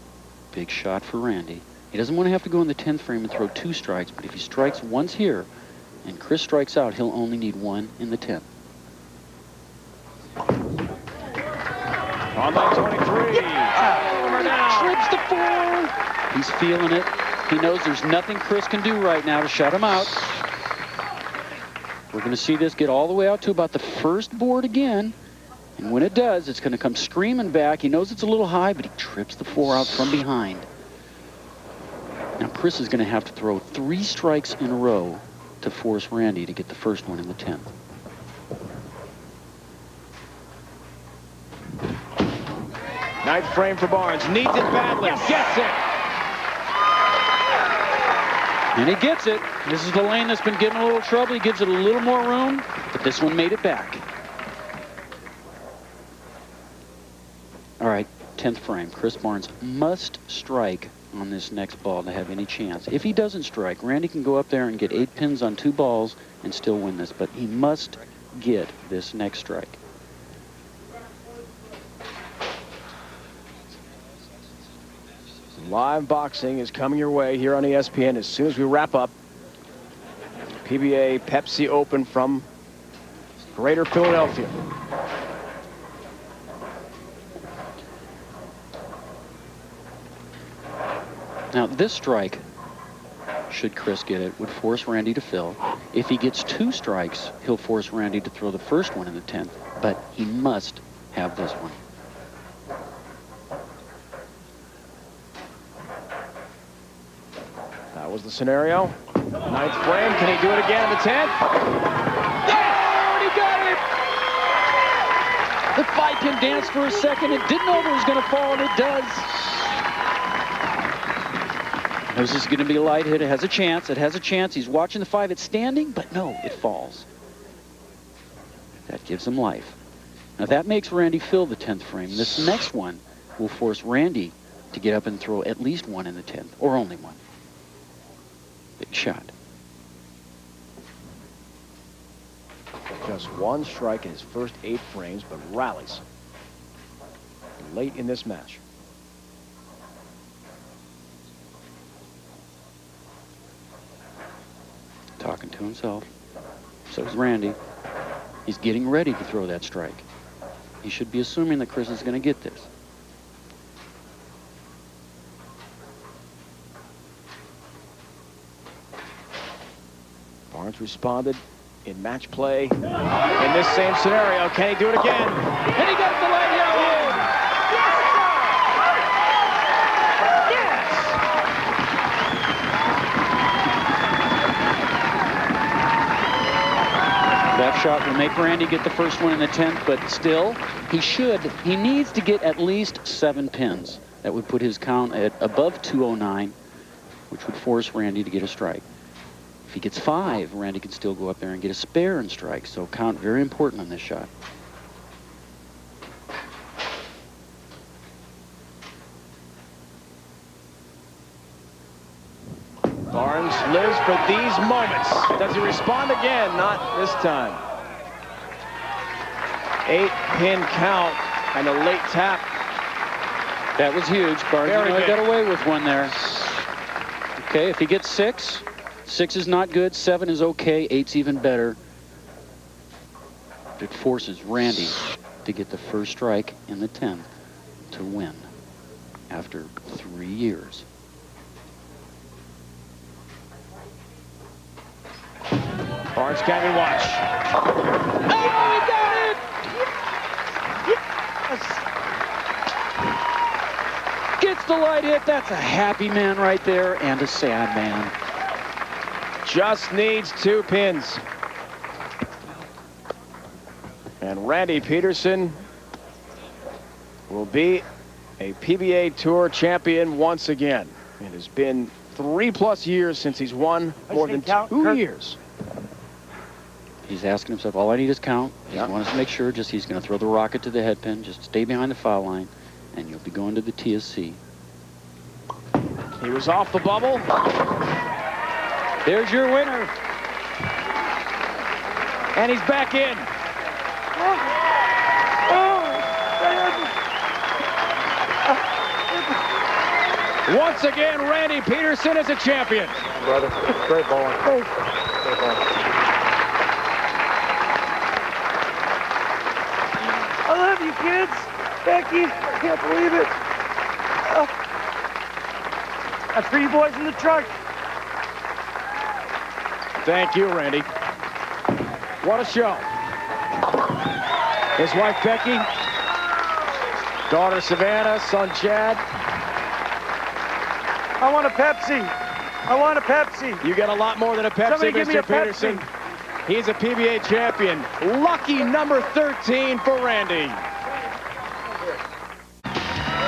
Speaker 2: Big shot for Randy. He doesn't want to have to go in the 10th frame and throw 2 strikes, but if he strikes once here and Chris strikes out, he'll only need 1 in the 10th.
Speaker 1: On line 23.
Speaker 2: Trips the 4. He's feeling it. He knows there's nothing Chris can do right now to shut him out. We're going to see this get all the way out to about the first board again. And when it does, it's going to come screaming back. He knows it's a little high, but he trips the 4 out from behind. Now Chris is going to have to throw 3 strikes in a row to force Randy to get the first one in the 10th.
Speaker 1: Ninth frame for Barnes. Needs it badly. Yes. Gets it.
Speaker 2: And he gets it. This is the lane that's been getting a little trouble. He gives it a little more room, but this one made it back. All right, 10th frame. Chris Barnes must strike on this next ball to have any chance. If he doesn't strike, Randy can go up there and get 8 pins on 2 balls and still win this, but he must get this next strike.
Speaker 1: Live boxing is coming your way here on ESPN as soon as we wrap up. PBA Pepsi Open from Greater Philadelphia.
Speaker 2: Now this strike, should Chris get it, would force Randy to fill. If he gets 2 strikes, he'll force Randy to throw the first one in the 10th, but he must have this one.
Speaker 1: That was the scenario. 9th frame. Can he do it again in the 10th?
Speaker 2: Oh, he got it! The 5-pin danced for a second. It didn't know if it was going to fall, and it does. This is going to be a light hit. It has a chance. It has a chance. He's watching the 5. It's standing, but no, it falls. That gives him life. Now that makes Randy fill the 10th frame. This next one will force Randy to get up and throw at least 1 in the 10th, or only 1. Big shot.
Speaker 1: Just 1 strike in his first 8 frames, but rallies late in this match.
Speaker 2: Talking to himself. So is Randy. He's getting ready to throw that strike. He should be assuming that Chris is going to get this.
Speaker 1: Barnes responded in match play in this same scenario. Can he do it again?
Speaker 2: And he got the light yellow. That shot will make Randy get the first one in the 10th, but still, he needs to get at least 7 pins. That would put his count at above 209, which would force Randy to get a strike. If he gets 5, Randy can still go up there and get a spare and strike. So count very important on this shot.
Speaker 1: Barnes lives for these moments. Does he respond again? Not this time. 8-pin count and a late tap.
Speaker 2: That was huge. Barnes got away with one there. Okay, if he gets 6, 6 is not good, 7 is okay, 8's even better. It forces Randy to get the first strike in the 10th to win after 3 years.
Speaker 1: Barnes can't even watch.
Speaker 2: Oh, he got it! Just a light hit. That's a happy man right there and a sad man.
Speaker 1: Just needs 2 pins. And Randy Pedersen will be a PBA Tour champion once again. It has been 3+ years since he's won, more than 2 years.
Speaker 2: He's asking himself, all I need is count. He wants to make sure just he's going to throw the rocket to the head pin, just stay behind the foul line, and you'll be going to the TSC.
Speaker 1: He was off the bubble.
Speaker 2: There's your winner.
Speaker 1: And he's back in. Once again, Randy Pedersen is a champion.
Speaker 5: Brother, great bowling. Great bowling.
Speaker 8: I love you, kids. Becky, I can't believe it. That's for you boys in the truck.
Speaker 1: Thank you, Randy. What a show. His wife, Becky, daughter, Savannah, son, Chad.
Speaker 8: I want a Pepsi. I want a Pepsi.
Speaker 1: You get a lot more than a Pepsi,
Speaker 8: Somebody give me
Speaker 1: Mr.
Speaker 8: a
Speaker 1: Pedersen.
Speaker 8: Pepsi.
Speaker 1: He's a PBA champion. Lucky number 13 for Randy.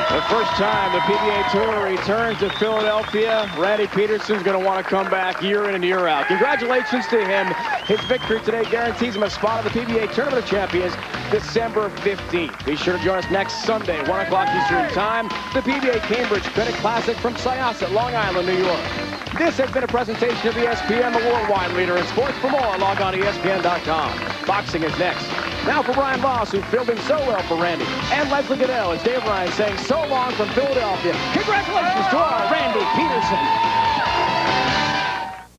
Speaker 1: The first time the PBA Tour returns to Philadelphia, Randy Pedersen's going to want to come back year in and year out. Congratulations to him. His victory today guarantees him a spot at the PBA Tournament of Champions December 15th. Be sure to join us next Sunday, 1 o'clock Eastern Time, the PBA Cambridge Credit Classic from Syosset, Long Island, New York. This has been a presentation of ESPN, the worldwide leader in sports. For more, log on to ESPN.com. Boxing is next. Now for Brian Voss, who filled in so well for Randy. And Leslie Goodell, it's Dave Ryan saying so long from Philadelphia. Congratulations to our Randy Pedersen.